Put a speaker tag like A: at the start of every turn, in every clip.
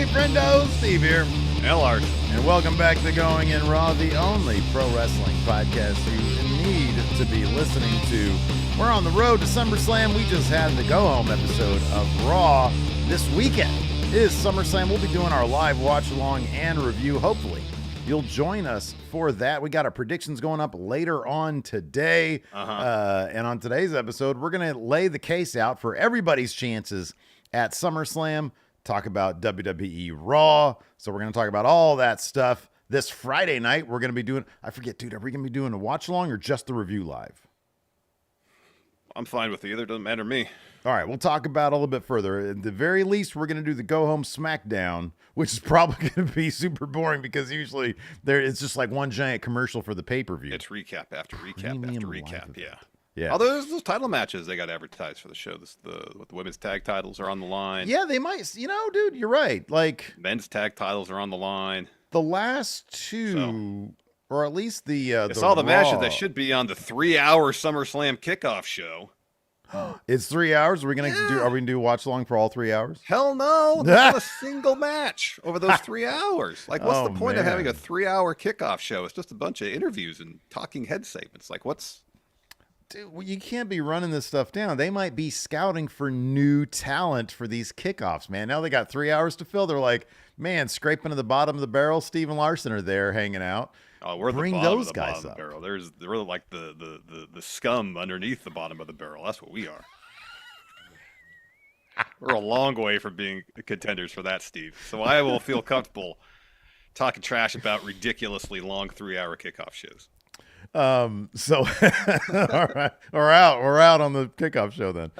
A: Friendo, Steve here.
B: And Larson.
A: And welcome back to Going In Raw, the only pro wrestling podcast you need to be listening to. We're on the road to Summerslam. We just had the go-home episode of Raw. This weekend is Summerslam. We'll be doing our live watch-along and review. Hopefully, you'll join us for that. We got our predictions going up later on today. And on today's episode, we're going to lay the case out for everybody's chances at SummerSlam. Talk about WWE Raw. So we're going to talk about all that stuff. This Friday night, we're going to be doing, I forget, dude, are we going to be doing a watch along or just the review live?
B: I'm fine with either. Doesn't matter to me.
A: All right, we'll talk about it a little bit further. At the very least, we're going to do the go home SmackDown, which is probably going to be super boring because usually it's just like one giant commercial for the pay-per-view.
B: It's recap after recap after recap. Yeah.
A: Yeah.
B: Although there's those title matches they got advertised for the show. The women's tag titles are on the line.
A: Yeah, they might. You know, dude, you're right. Like
B: men's tag titles are on the line.
A: The last two, or at least the
B: it's all the matches that should be on the 3-hour SummerSlam kickoff show.
A: It's 3 hours. Are we gonna do watch along for all 3 hours?
B: Hell no! There's not a single match over those 3 hours. Like, what's the point of having a 3-hour kickoff show? It's just a bunch of interviews and talking head segments. Like, what's
A: Dude, well, you can't be running this stuff down. They might be scouting for new talent for these kickoffs, man. Now they got 3 hours to fill. They're like, man, scraping to the bottom of the barrel. Steve and Larson are there hanging out.
B: Oh, we're
A: Bring
B: the bottom
A: those
B: of the
A: guys
B: bottom
A: up.
B: Of the barrel. They're like the scum underneath the bottom of the barrel. That's what we are. We're a long way from being contenders for that, Steve. So I will feel comfortable talking trash about ridiculously long 3-hour kickoff shows.
A: So all right, we're out on the kickoff show then.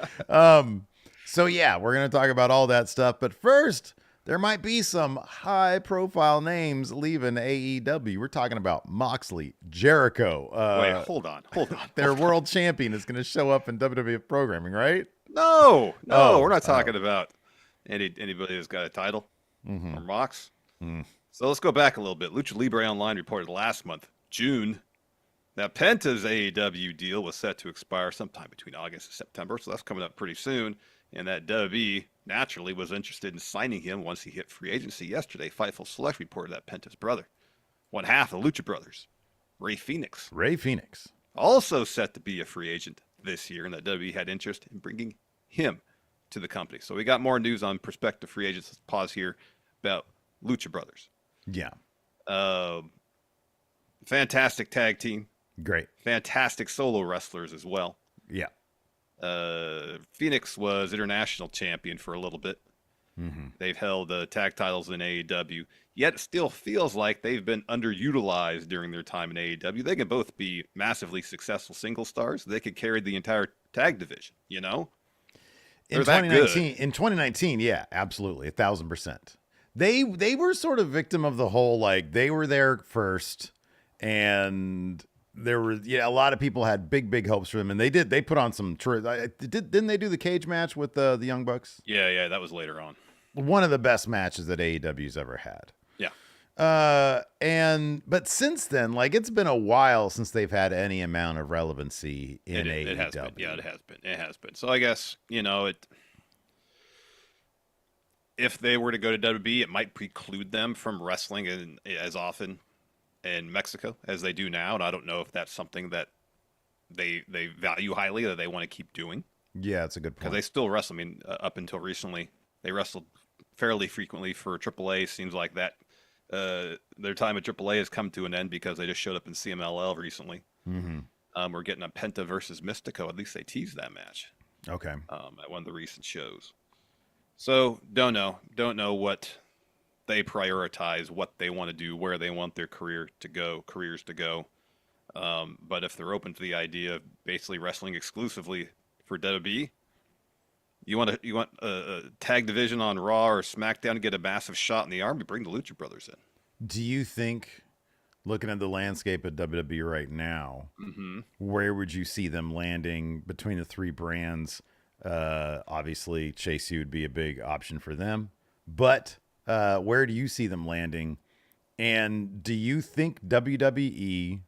A: So yeah, we're going to talk about all that stuff, but first there might be some high profile names leaving AEW. We're talking about Moxley, Jericho.
B: Wait, hold on.
A: Their world champion is going to show up in WWE programming, right?
B: No, we're not talking about anybody who's got a title or Mox. So let's go back a little bit. Lucha Libre Online reported last month, June, that Penta's AEW deal was set to expire sometime between August and September, so that's coming up pretty soon. And that WWE naturally was interested in signing him once he hit free agency yesterday. Fightful Select reported that Penta's brother, one half of the Lucha Brothers, Ray Phoenix, also set to be a free agent this year, and that WWE had interest in bringing him to the company. So we got more news on prospective free agents. Let's pause here about Lucha Brothers.
A: Yeah.
B: Fantastic tag team.
A: Great.
B: Fantastic solo wrestlers as well.
A: Yeah.
B: Phoenix was international champion for a little bit. They've held tag titles in AEW, yet it still feels like they've been underutilized during their time in AEW. They can both be massively successful single stars. They could carry the entire tag division, you know?
A: In 2019, yeah, absolutely, 1,000%. They were sort of victim of the whole, like, they were there first, and there were a lot of people had big hopes for them, and they put on some didn't they do the cage match with the Young Bucks?
B: Yeah, that was later on.
A: One of the best matches that AEW's ever had.
B: Yeah.
A: But since then, like, it's been a while since they've had any amount of relevancy in AEW.
B: It has been. Yeah, it has been. So I guess, if they were to go to WWE, it might preclude them from wrestling as often in Mexico as they do now, and I don't know if that's something that they value highly, that they want to keep doing.
A: Yeah, that's a good point.
B: Because they still wrestle. I mean, up until recently, they wrestled fairly frequently for AAA. Seems like that their time at AAA has come to an end because they just showed up in CMLL recently. We're getting a Penta versus Mystico. At least they teased that match.
A: Okay.
B: At one of the recent shows. So don't know what they prioritize, what they want to do, where they want their careers to go. But if they're open to the idea of basically wrestling exclusively for WWE, you want a tag division on Raw or SmackDown to get a massive shot in the arm, you bring the Lucha Brothers in.
A: Do you think, looking at the landscape of WWE right now, where would you see them landing between the three brands? Obviously, Chase U would be a big option for them, but where do you see them landing? And do you think WWE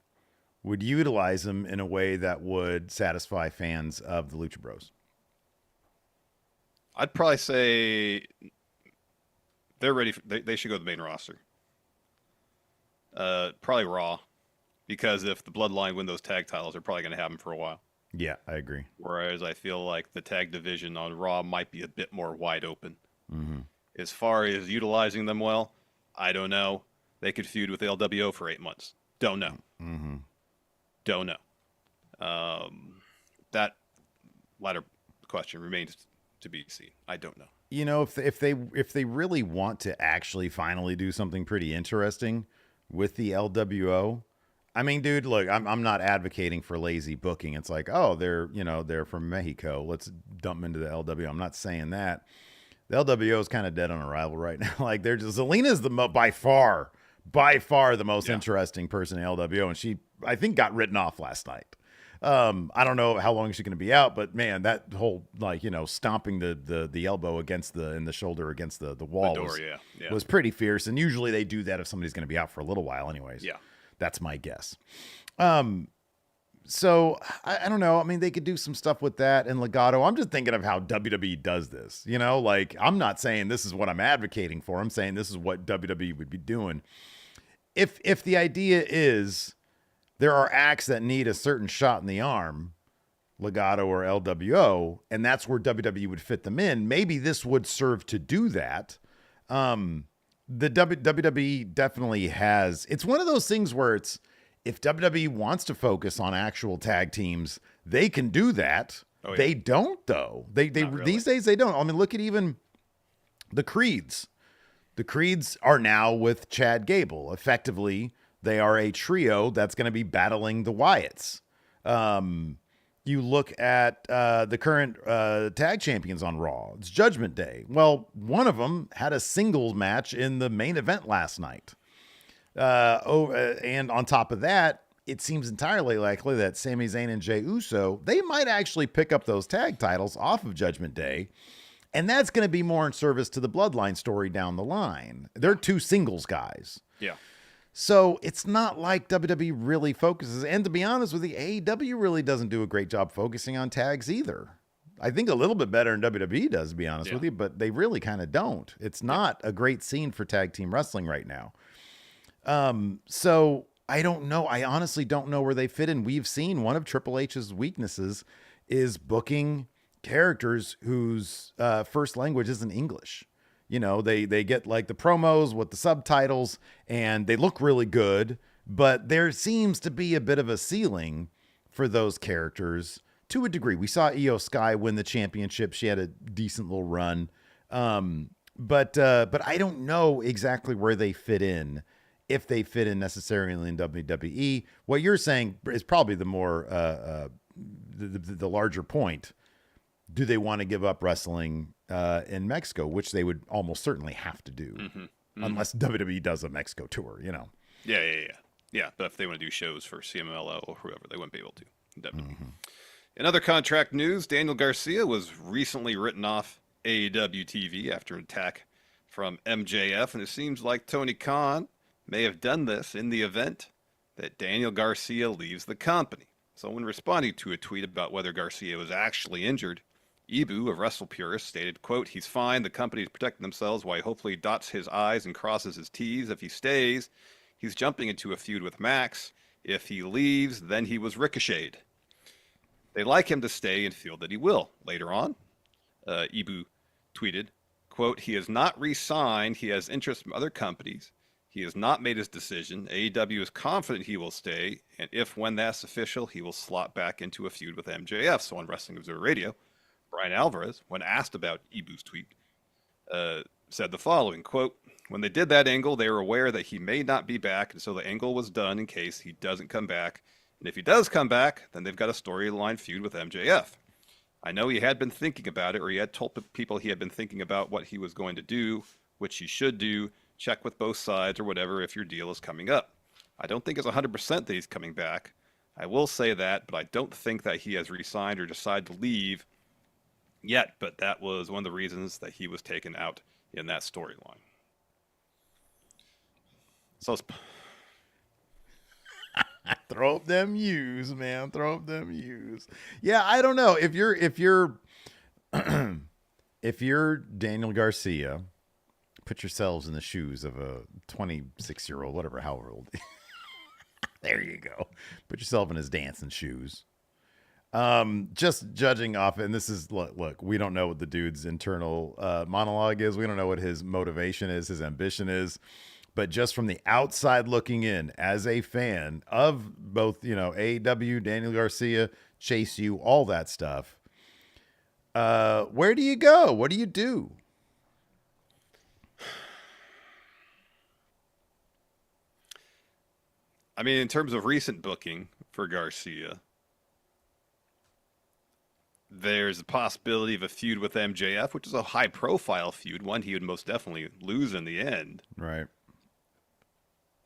A: would utilize them in a way that would satisfy fans of the Lucha Bros?
B: I'd probably say they're ready. They should go to the main roster. Probably Raw, because if the Bloodline win those tag titles, they're probably going to have them for a while.
A: Yeah, I agree.
B: Whereas I feel like the tag division on Raw might be a bit more wide open.
A: Mm-hmm.
B: As far as utilizing them well, I don't know. They could feud with the LWO for 8 months. Don't know.
A: Mm-hmm.
B: Don't know. That latter question remains to be seen. I don't know.
A: You know, if they really want to actually finally do something pretty interesting with the LWO, I mean, dude, look, I'm not advocating for lazy booking. It's like, oh, they're from Mexico. Let's dump them into the LWO. I'm not saying that. The LWO is kind of dead on arrival right now. Like, they're just, Zelina's by far the most interesting person in LWO, and she, I think, got written off last night. I don't know how long she's going to be out, but man, that whole, like, stomping the elbow against and the shoulder against the wall was pretty fierce. And usually they do that if somebody's going to be out for a little while anyways. Yeah. That's my guess. So I don't know. I mean, they could do some stuff with that and Legato. I'm just thinking of how WWE does this, like, I'm not saying this is what I'm advocating for. I'm saying this is what WWE would be doing. If the idea is there are acts that need a certain shot in the arm, Legato or LWO, and that's where WWE would fit them in, maybe this would serve to do that. The WWE definitely has. It's one of those things where it's, if WWE wants to focus on actual tag teams, they can do that. Oh, yeah. They don't, though. They really. These days they don't. I mean, look at even the Creeds. The Creeds are now with Chad Gable. Effectively, they are a trio that's going to be battling the Wyatts. You look at the current tag champions on Raw. It's Judgment Day. Well, one of them had a singles match in the main event last night. And on top of that, it seems entirely likely that Sami Zayn and Jey Uso, they might actually pick up those tag titles off of Judgment Day. And that's going to be more in service to the Bloodline story down the line. They're two singles guys. Yeah. So it's not like WWE really focuses. And to be honest with you, AEW really doesn't do a great job focusing on tags either. I think a little bit better than WWE does, to be honest with you, but they really kind of don't. It's not a great scene for tag team wrestling right now. So I don't know. I honestly don't know where they fit in. We've seen one of Triple H's weaknesses is booking characters whose first language isn't English. They get like the promos with the subtitles and they look really good, but there seems to be a bit of a ceiling for those characters to a degree. We saw Io Sky win the championship. She had a decent little run. But I don't know exactly where they fit in, if they fit in necessarily in WWE. What you're saying is probably the more, the larger point. Do they want to give up wrestling in Mexico, which they would almost certainly have to do, unless WWE does a Mexico tour,
B: Yeah, but if they want to do shows for CMLL or whoever, they wouldn't be able to. Definitely. In other contract news, Daniel Garcia was recently written off AEW TV after an attack from MJF, and it seems like Tony Khan may have done this in the event that Daniel Garcia leaves the company. So when responding to a tweet about whether Garcia was actually injured, Ibu of Wrestle Purist stated, quote, "He's fine. The company's protecting themselves while he hopefully dots his I's and crosses his T's. If he stays, he's jumping into a feud with Max. If he leaves, then he was ricocheted. They like him to stay and feel that he will." Later on, Ibu tweeted, quote, "He has not re-signed. He has interest from other companies. He has not made his decision. AEW is confident he will stay, and if when that's official, he will slot back into a feud with MJF." So on Wrestling Observer Radio, Brian Alvarez, when asked about Ibu's tweet, said the following, quote, "When they did that angle, they were aware that he may not be back, and so the angle was done in case he doesn't come back. And if he does come back, then they've got a storyline feud with MJF. I know he had been thinking about it, or he had told people he had been thinking about what he was going to do, which he should do. Check with both sides or whatever if your deal is coming up. I don't think it's 100% that he's coming back. I will say that, but I don't think that he has re-signed or decided to leave yet, but that was one of the reasons that he was taken out in that storyline." So
A: throw up them U's, man. Throw up them U's. Yeah, I don't know. If you're if you're Daniel Garcia, Put yourselves in the shoes of a 26-year-old, whatever, however old. There you go. Put yourself in his dancing shoes. Just judging off, and this is, look, we don't know what the dude's internal monologue is. We don't know what his motivation is, his ambition is. But just from the outside looking in, as a fan of both, AEW, Daniel Garcia, Chase U, all that stuff, where do you go? What do you do?
B: I mean, in terms of recent booking for Garcia, there's a possibility of a feud with MJF, which is a high-profile feud, one he would most definitely lose in the end.
A: Right.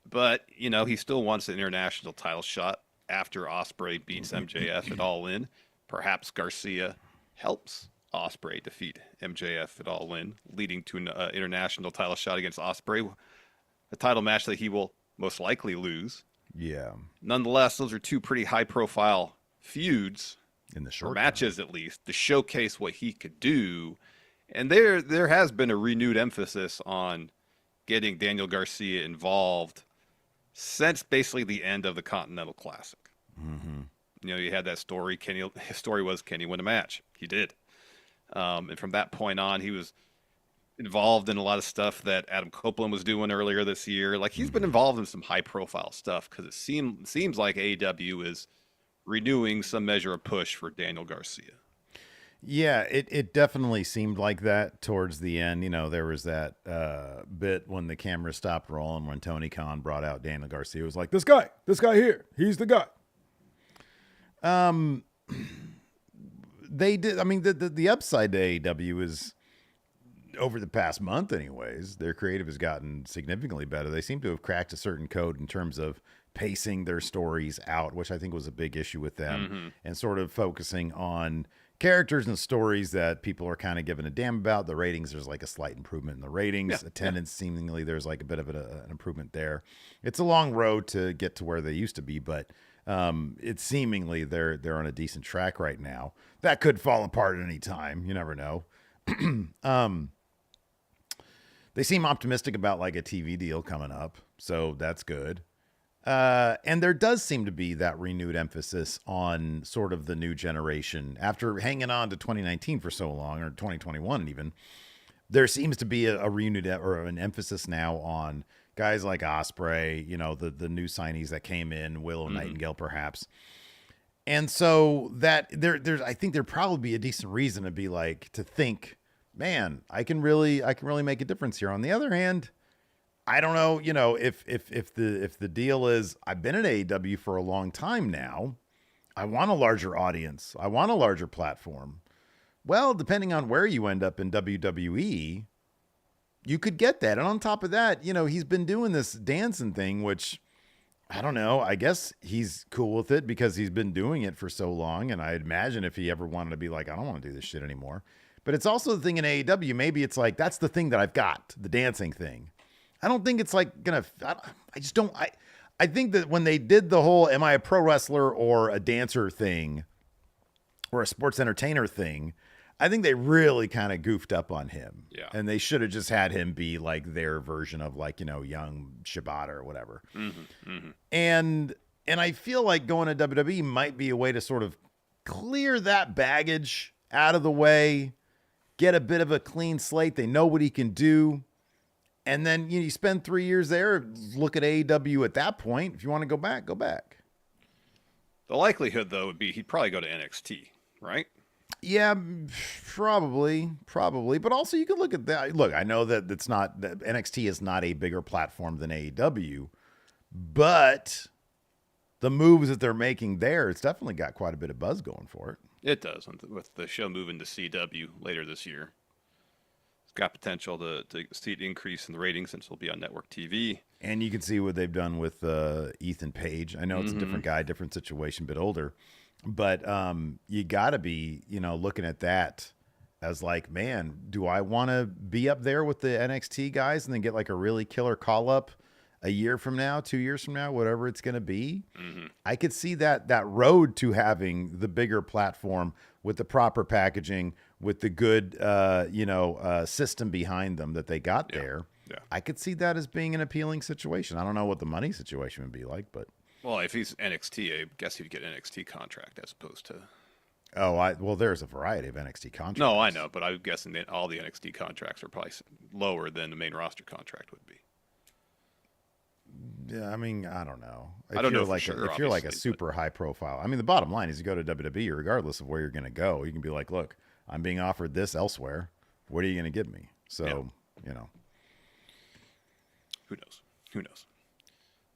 B: But, he still wants an international title shot after Ospreay beats MJF at All In. Perhaps Garcia helps Ospreay defeat MJF at All In, leading to an international title shot against Ospreay, a title match that he will most likely lose.
A: Yeah.
B: Nonetheless, those are two pretty high-profile feuds,
A: in the short
B: matches at least, to showcase what he could do. And there has been a renewed emphasis on getting Daniel Garcia involved since basically the end of the Continental Classic.
A: Mm-hmm.
B: You had that story. His story was, can he win a match? He did. And from that point on, he was involved in a lot of stuff that Adam Copeland was doing earlier this year. Like, he's been involved in some high-profile stuff because it seems like AEW is renewing some measure of push for Daniel Garcia.
A: Yeah, it definitely seemed like that towards the end. There was that bit when the camera stopped rolling when Tony Khan brought out Daniel Garcia. It was like, this guy here, he's the guy. They did. I mean, the upside to AEW is, over the past month anyways, their creative has gotten significantly better. They seem to have cracked a certain code in terms of pacing their stories out, which I think was a big issue with them, and sort of focusing on characters and stories that people are kind of giving a damn about. The ratings, there's like a slight improvement in the ratings. Attendance, seemingly, there's like a bit of an improvement there. It's a long road to get to where they used to be, but it's seemingly they're on a decent track right now. That could fall apart at any time. You never know. They seem optimistic about like a TV deal coming up, so that's good. And there does seem to be that renewed emphasis on sort of the new generation. After hanging on to 2019 for so long, or 2021 even, there seems to be a renewed or an emphasis now on guys like Ospreay, the new signees that came in, Willow Nightingale perhaps. And so that there's I think there'd probably be a decent reason to think, man, I can really make a difference here. On the other hand, I don't know, if the deal is, I've been at AEW for a long time now, I want a larger audience, I want a larger platform. Well, depending on where you end up in WWE, you could get that. And on top of that, he's been doing this dancing thing, which, I don't know, I guess he's cool with it because he's been doing it for so long. And I'd imagine if he ever wanted to be like, I don't want to do this shit anymore. But it's also the thing in AEW, maybe it's like, that's the thing that I've got, the dancing thing. I don't think it's like I think that when they did the whole, am I a pro wrestler or a dancer thing or a sports entertainer thing, I think they really kind of goofed up on him.
B: Yeah.
A: And they should have just had him be like their version of like, young Shibata or whatever. And I feel like going to WWE might be a way to sort of clear that baggage out of the way, get a bit of a clean slate. They know what he can do. And then you spend 3 years there, look at AEW at that point. If you want to go back, go back.
B: The likelihood, though, would be he'd probably go to NXT, right?
A: Yeah, probably. But also you could look at that. Look, I know that NXT is not a bigger platform than AEW, but the moves that they're making there, it's definitely got quite a bit of buzz going for it.
B: It does, with the show moving to CW later this year. Got potential to see an increase in the ratings since it'll be on network TV.
A: And you can see what they've done with Ethan Page. I know it's a different guy, different situation, but older. But you got to be, looking at that as like, man, do I want to be up there with the NXT guys and then get like a really killer call up a year from now, 2 years from now, whatever it's going to be? I could see that road to having the bigger platform with the proper packaging, with the good, system behind them that they got there.
B: Yeah.
A: I could see that as being an appealing situation. I don't know what the money situation would be like, but.
B: Well, if he's NXT, I guess he'd get an NXT contract as opposed to.
A: Oh, there's a variety of NXT contracts.
B: No, I know, but I'm guessing that all the NXT contracts are probably lower than the main roster contract would be.
A: Yeah, I mean, I don't know.
B: I don't know
A: If you're like a super high profile, I mean, the bottom line is you go to WWE, regardless of where you're going to go, you can be like, look, I'm being offered this elsewhere. What are you going to give me? So, Who
B: knows? Who knows?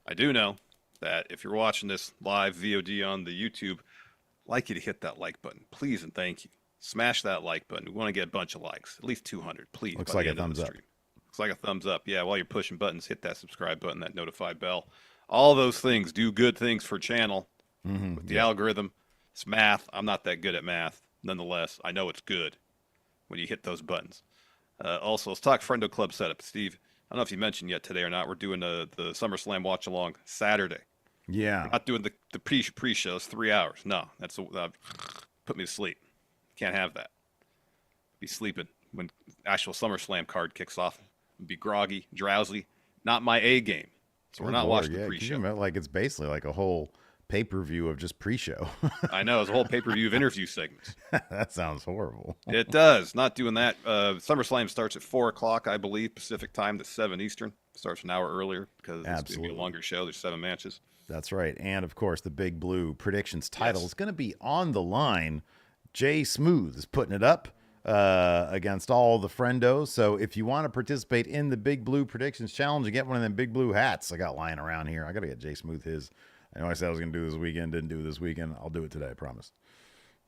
B: I do know that if you're watching this live VOD on the YouTube, I'd like you to hit that like button, please and thank you. Smash that like button. We want to get a bunch of likes, at least 200, please.
A: Looks like a thumbs up.
B: Looks like a thumbs up. Yeah, while you're pushing buttons, hit that subscribe button, that notify bell. All those things do good things for channel. With the algorithm, it's math. I'm not that good at math. Nonetheless, I know it's good when you hit those buttons. Also, let's talk Friendo Club setup. Steve, I don't know if you mentioned yet today or not. We're doing the SummerSlam watch along Saturday.
A: Yeah.
B: We're not doing the pre-show. It's 3 hours. No, that's put me to sleep. Can't have that. Be sleeping when actual SummerSlam card kicks off. Be groggy, drowsy. Not my A game. So we're not watching the pre-show.
A: Like it's basically like a whole pay-per-view of just pre-show.
B: I know. It's a whole pay-per-view of interview segments.
A: That sounds horrible.
B: It does. Not doing that. SummerSlam starts at 4 o'clock, I believe, Pacific time to 7 Eastern. Starts an hour earlier because it's going to be a longer show. There's 7 matches.
A: That's right. And, of course, the Big Blue Predictions title is going to be on the line. Jay Smooth is putting it up against all the friendos. So if you want to participate in the Big Blue Predictions Challenge and get one of them big blue hats I got lying around here, I got to get Jay Smooth his. I know I said I was going to do this weekend, didn't do it this weekend. I'll do it today, I promise.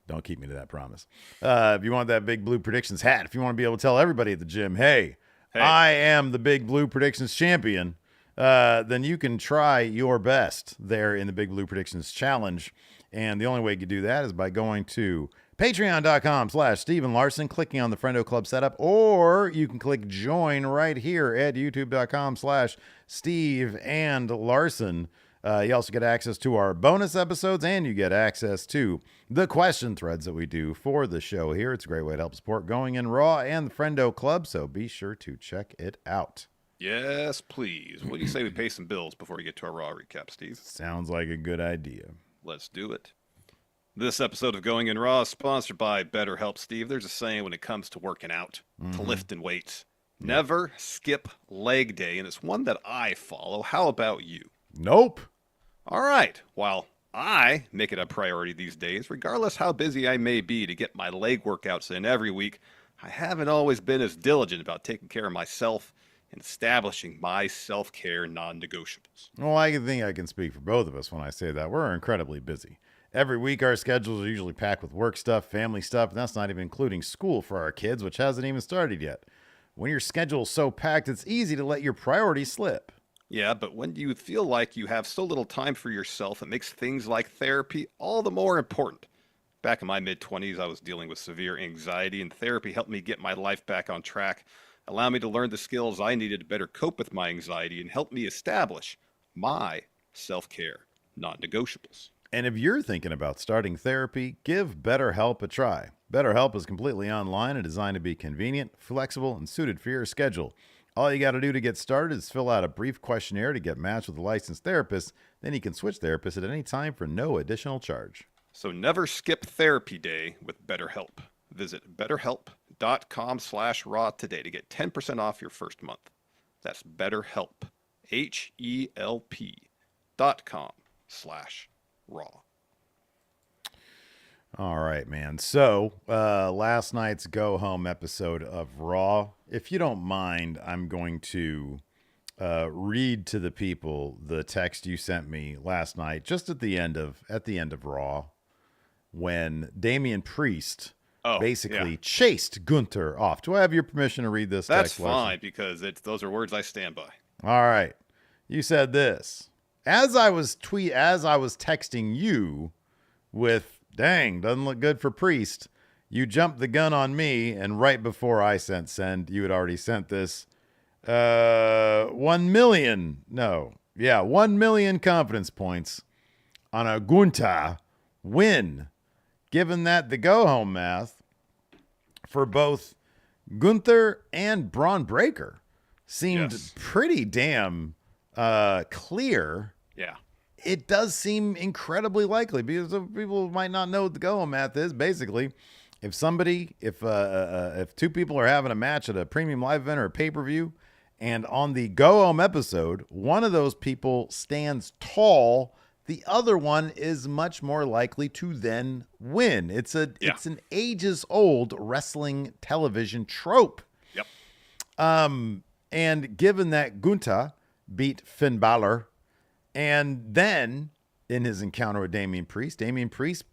A: Don't keep me to that promise. If you want that Big Blue Predictions hat, if you want to be able to tell everybody at the gym, hey, I am the Big Blue Predictions champion, then you can try your best there in the Big Blue Predictions Challenge. And the only way you can do that is by going to patreon.com/Steven Larson, clicking on the Friendo Club setup, or you can click join right here at youtube.com/Steve and Larson. You also get access to our bonus episodes, and you get access to the question threads that we do for the show here. It's a great way to help support Going in Raw and the Friendo Club, so be sure to check it out.
B: Yes, please. What do you say we pay some bills before we get to our Raw recap, Steve?
A: Sounds like a good idea.
B: Let's do it. This episode of Going in Raw is sponsored by BetterHelp, Steve. There's a saying when it comes to working out, to lifting weights. Never skip leg day, and it's one that I follow. How about you?
A: Nope.
B: All right. While I make it a priority these days, regardless how busy I may be, to get my leg workouts in every week, I haven't always been as diligent about taking care of myself and establishing my self-care non-negotiables.
A: Well, I think I can speak for both of us when I say that. We're incredibly busy. Every week, our schedules are usually packed with work stuff, family stuff, and that's not even including school for our kids, which hasn't even started yet. When your schedule's so packed, it's easy to let your priorities slip.
B: Yeah, but when you feel like you have so little time for yourself, it makes things like therapy all the more important. Back in my mid-20s, I was dealing with severe anxiety, and therapy helped me get my life back on track, allow me to learn the skills I needed to better cope with my anxiety, and help me establish my self-care non-negotiables.
A: And if you're thinking about starting therapy, give BetterHelp a try. BetterHelp is completely online and designed to be convenient, flexible, and suited for your schedule. All you got to do to get started is fill out a brief questionnaire to get matched with a licensed therapist. Then you can switch therapists at any time for no additional charge.
B: So never skip therapy day with BetterHelp. Visit BetterHelp.com/raw today to get 10% off your first month. That's BetterHelp. HELP.com/raw.
A: All right, man. So last night's go home episode of Raw. If you don't mind, I'm going to read to the people the text you sent me last night, just at the end of Raw, when Damian Priest basically chased Gunther off. Do I have your permission to read this text?
B: That's fine, because those are words I stand by.
A: All right. You said this. As I was texting you with, dang, doesn't look good for Priest, you jumped the gun on me, and right before I sent send, you had already sent this 1 million confidence points on a Gunther win. Given that the go-home math for both Gunther and Bron Breakker seemed pretty damn clear.
B: Yeah.
A: It does seem incredibly likely because people might not know what the go-home math is. Basically, if two people are having a match at a premium live event or a pay-per-view, and on the go-home episode, one of those people stands tall, the other one is much more likely to then win. It's an ages-old wrestling television trope.
B: Yep.
A: And given that Gunther beat Finn Balor, and then in his encounter with Damian Priest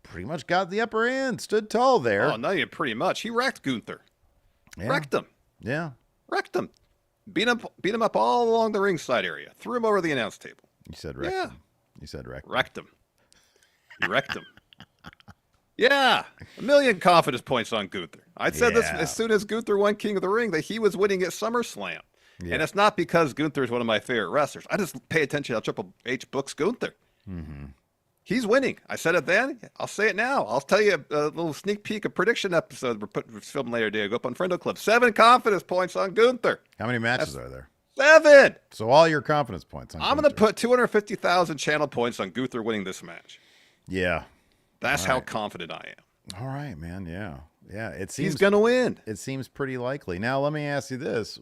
A: pretty much got the upper hand, stood tall there.
B: Oh, no, you pretty much. He wrecked Gunther.
A: Yeah.
B: Wrecked him.
A: Yeah.
B: Wrecked him. Beat him up all along the ringside area. Threw him over the announce table.
A: You said wrecked him. You said wrecked him.
B: Wrecked him. You wrecked him. Yeah. 1 million confidence points on Gunther. I said this as soon as Gunther won King of the Ring that he was winning at SummerSlam. Yeah. And it's not because Gunther is one of my favorite wrestlers. I just pay attention to how Triple H books Gunther.
A: Mm-hmm.
B: He's winning. I said it then. I'll say it now. I'll tell you a little sneak peek, a prediction episode we're filming later today. Go up on Friendo Club. 7 confidence points on Gunther.
A: How many matches are there?
B: 7.
A: So all your confidence points on
B: I'm going to put 250,000 channel points on Gunther winning this match.
A: Yeah.
B: That's how confident I am.
A: All right, man. Yeah. Yeah. It seems
B: he's going to win.
A: It seems pretty likely. Now, let me ask you this.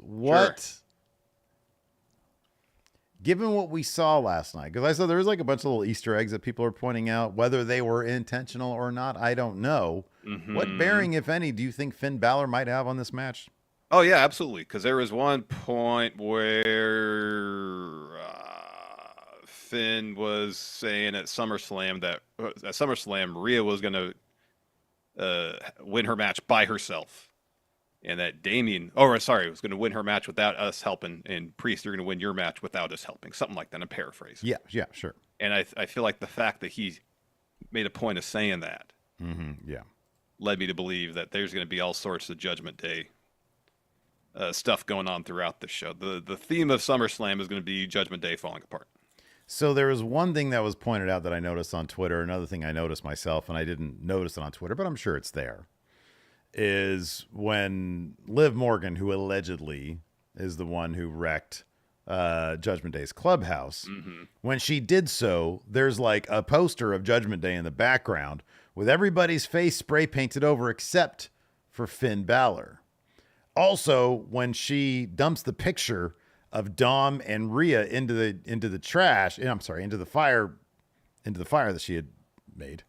A: Given what we saw last night, because I saw there was like a bunch of little Easter eggs that people are pointing out, whether they were intentional or not, I don't know. Mm-hmm. What bearing, if any, do you think Finn Balor might have on this match?
B: Oh, yeah, absolutely. Because there was one point where Finn was saying at SummerSlam that Rhea was going to win her match by herself. And that was going to win her match without us helping. And Priest, you're going to win your match without us helping. Something like that. I'm paraphrasing.
A: Yeah, sure.
B: And I feel like the fact that he made a point of saying that led me to believe that there's going to be all sorts of Judgment Day stuff going on throughout the show. The theme of SummerSlam is going to be Judgment Day falling apart.
A: So there was one thing that was pointed out that I noticed on Twitter. Another thing I noticed myself, and I didn't notice it on Twitter, but I'm sure it's there, is when Liv Morgan, who allegedly is the one who wrecked Judgment Day's clubhouse, when she did so, there's like a poster of Judgment Day in the background with everybody's face spray painted over except for Finn Balor. Also, when she dumps the picture of Dom and Rhea into the trash, into the fire that she had made.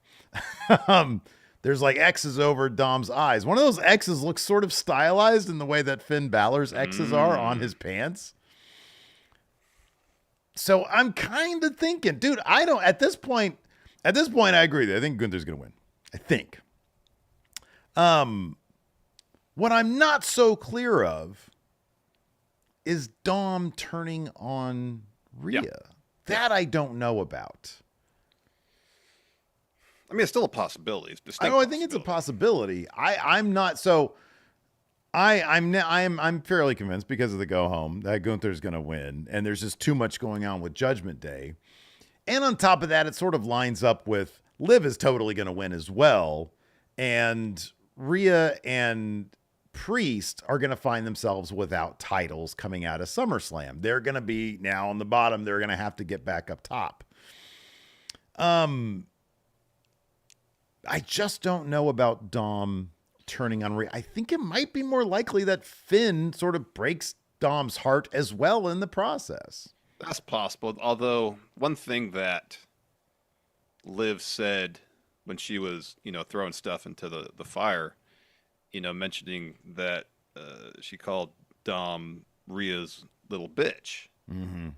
A: There's like X's over Dom's eyes. One of those X's looks sort of stylized in the way that Finn Balor's X's are on his pants. So I'm kind of thinking, dude, at this point, I agree with you. I think Gunther's going to win. I think. What I'm not so clear of is Dom turning on Rhea. Yeah. That I don't know about.
B: I mean, it's still a possibility.
A: I think it's a possibility. I'm not so. I'm fairly convinced because of the go home that Gunther's going to win, and there's just too much going on with Judgment Day, and on top of that, it sort of lines up with Liv is totally going to win as well, and Rhea and Priest are going to find themselves without titles coming out of SummerSlam. They're going to be now on the bottom. They're going to have to get back up top. I just don't know about Dom turning on Rhea. I think it might be more likely that Finn sort of breaks Dom's heart as well in the process.
B: That's possible. Although one thing that Liv said when she was, throwing stuff into the fire, mentioning that she called Dom Rhea's little bitch. Mm-hmm.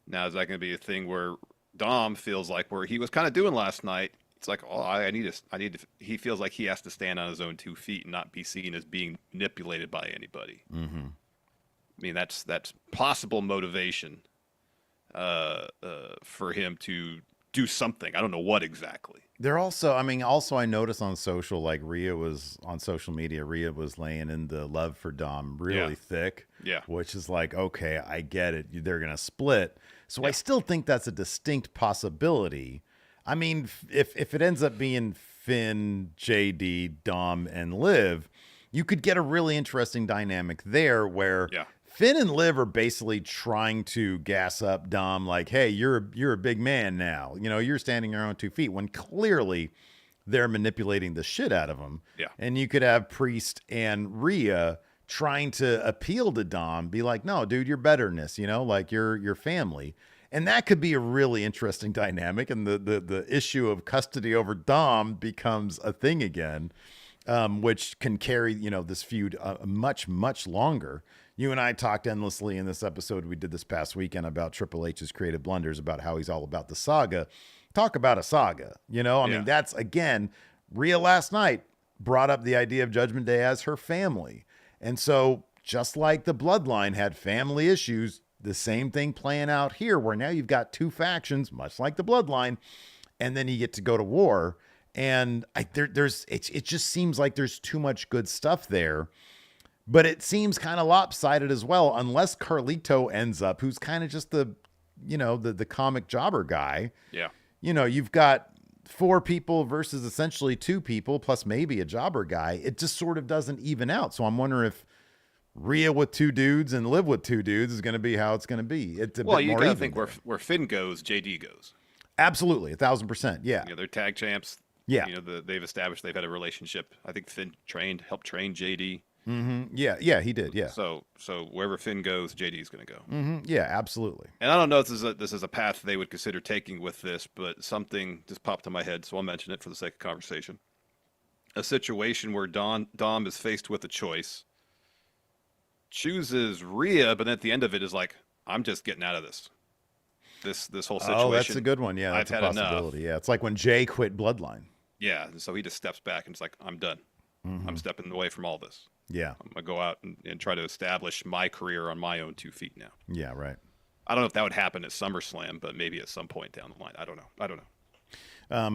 B: Now, is that going to be a thing where Dom feels like where he was kind of doing last night? It's like, he feels like he has to stand on his own 2 feet and not be seen as being manipulated by anybody. Mm-hmm. I mean, that's possible motivation for him to do something. I don't know what exactly.
A: They're also I noticed on social, like Rhea was laying in the love for Dom really thick. Yeah. Which is like, okay, I get it. They're going to split. So I still think that's a distinct possibility. I mean, if it ends up being Finn, JD, Dom, and Liv, you could get a really interesting dynamic there where Finn and Liv are basically trying to gas up Dom like, hey, you're a big man now. You know, you're standing on your own 2 feet, when clearly they're manipulating the shit out of him.
B: Yeah.
A: And you could have Priest and Rhea trying to appeal to Dom, be like, no, dude, you're better than this, you know, like you're family. And that could be a really interesting dynamic. And the issue of custody over Dom becomes a thing again, which can carry, you know, this feud much, much longer. You and I talked endlessly in this episode we did this past weekend about Triple H's creative blunders, about how he's all about the saga. Talk about a saga, you know? I mean, that's, again, Rhea last night brought up the idea of Judgment Day as her family. And so just like the Bloodline had family issues, the same thing playing out here, where now you've got 2 factions, much like the Bloodline, and then you get to go to war. And it just seems like there's too much good stuff there. But it seems kind of lopsided as well, unless Carlito ends up, who's kind of just the comic jobber guy.
B: Yeah.
A: You know, you've got 4 people versus essentially 2 people, plus maybe a jobber guy. It just sort of doesn't even out. So I'm wondering if Rhea with 2 dudes and Liv with 2 dudes is going to be how it's going to be. It's a bit more even.
B: Well, you got to think where Finn goes, JD goes.
A: Absolutely, 1,000%. Yeah.
B: They're tag champs.
A: Yeah.
B: You know, they've established they've had a relationship. I think Finn helped train JD.
A: Mm-hmm. Yeah, he did. Yeah.
B: So wherever Finn goes, JD's going to go.
A: Mm-hmm. Yeah, absolutely.
B: And I don't know if this is a path they would consider taking with this, but something just popped in my head, so I'll mention it for the sake of conversation. A situation where Dom is faced with a choice, chooses Rhea, but at the end of it is like, I'm just getting out of this whole situation.
A: Oh, that's a good one. Yeah, that's
B: I've
A: a
B: had
A: possibility.
B: enough.
A: Yeah, it's like when Jay quit Bloodline.
B: Yeah, and so he just steps back and it's like, I'm done.
A: Mm-hmm.
B: I'm stepping away from all this.
A: Yeah.
B: I'm going to go out and try to establish my career on my own 2 feet now.
A: Yeah, right.
B: I don't know if that would happen at SummerSlam, but maybe at some point down the line. I don't know.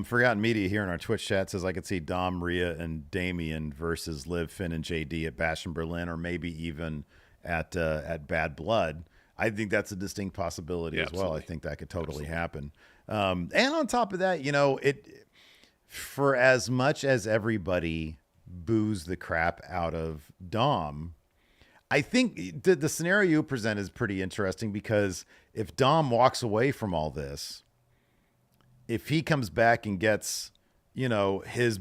A: Forgotten Media here in our Twitch chat says I could see Dom, Rhea, and Damian versus Liv, Finn, and JD at Bash in Berlin, or maybe even at Bad Blood. I think that's a distinct possibility as well. I think that could totally happen. And on top of that, you know, for as much as everybody boos the crap out of Dom, I think the scenario you present is pretty interesting, because if Dom walks away from all this, if he comes back and gets, you know, his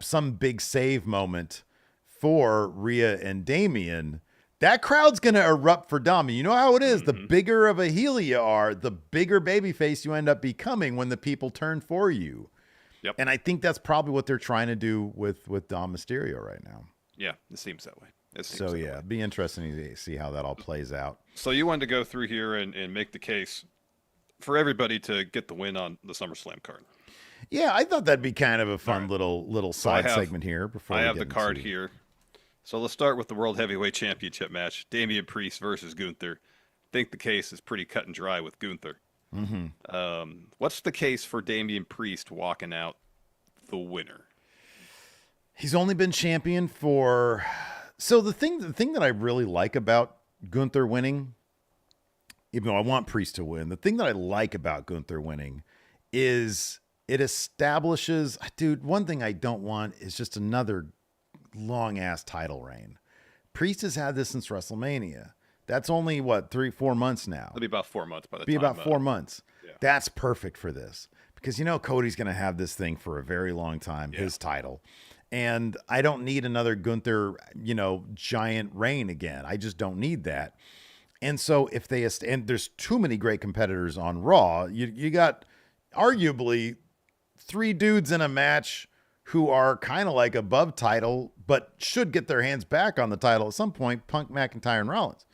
A: some big save moment for Rhea and Damian, that crowd's going to erupt for Dom. And you know how it is. The bigger of a heel you are, the bigger babyface you end up becoming when the people turn for you.
B: Yep.
A: And I think that's probably what they're trying to do with Dom Mysterio right now.
B: Yeah, it seems that way.
A: It'd be interesting to see how that all plays out.
B: So you wanted to go through here and make the case for everybody to get the win on the SummerSlam card.
A: Yeah, I thought that'd be kind of a fun little side segment here. Before
B: I have the card here. So let's start with the World Heavyweight Championship match. Damian Priest versus Gunther. I think the case is pretty cut and dry with Gunther. Mm-hmm. What's the case for Damian Priest walking out the winner?
A: He's only been champion for... So the thing that I really like about Gunther winning, even though I want Priest to win, the thing that I like about Gunther winning is it establishes... Dude, one thing I don't want is just another long-ass title reign. Priest has had this since WrestleMania. That's only, 3-4 months now.
B: It'll be about 4 months by the time.
A: Be about 4 months.
B: Yeah.
A: That's perfect for this. Because, you know, Cody's going to have this thing for a very long time, his title. And I don't need another Gunther, you know, giant reign again. I just don't need that. And so if they... And there's too many great competitors on Raw. You got arguably 3 dudes in a match who are kind of like above title, but should get their hands back on the title at some point, Punk, McIntyre, and Rollins.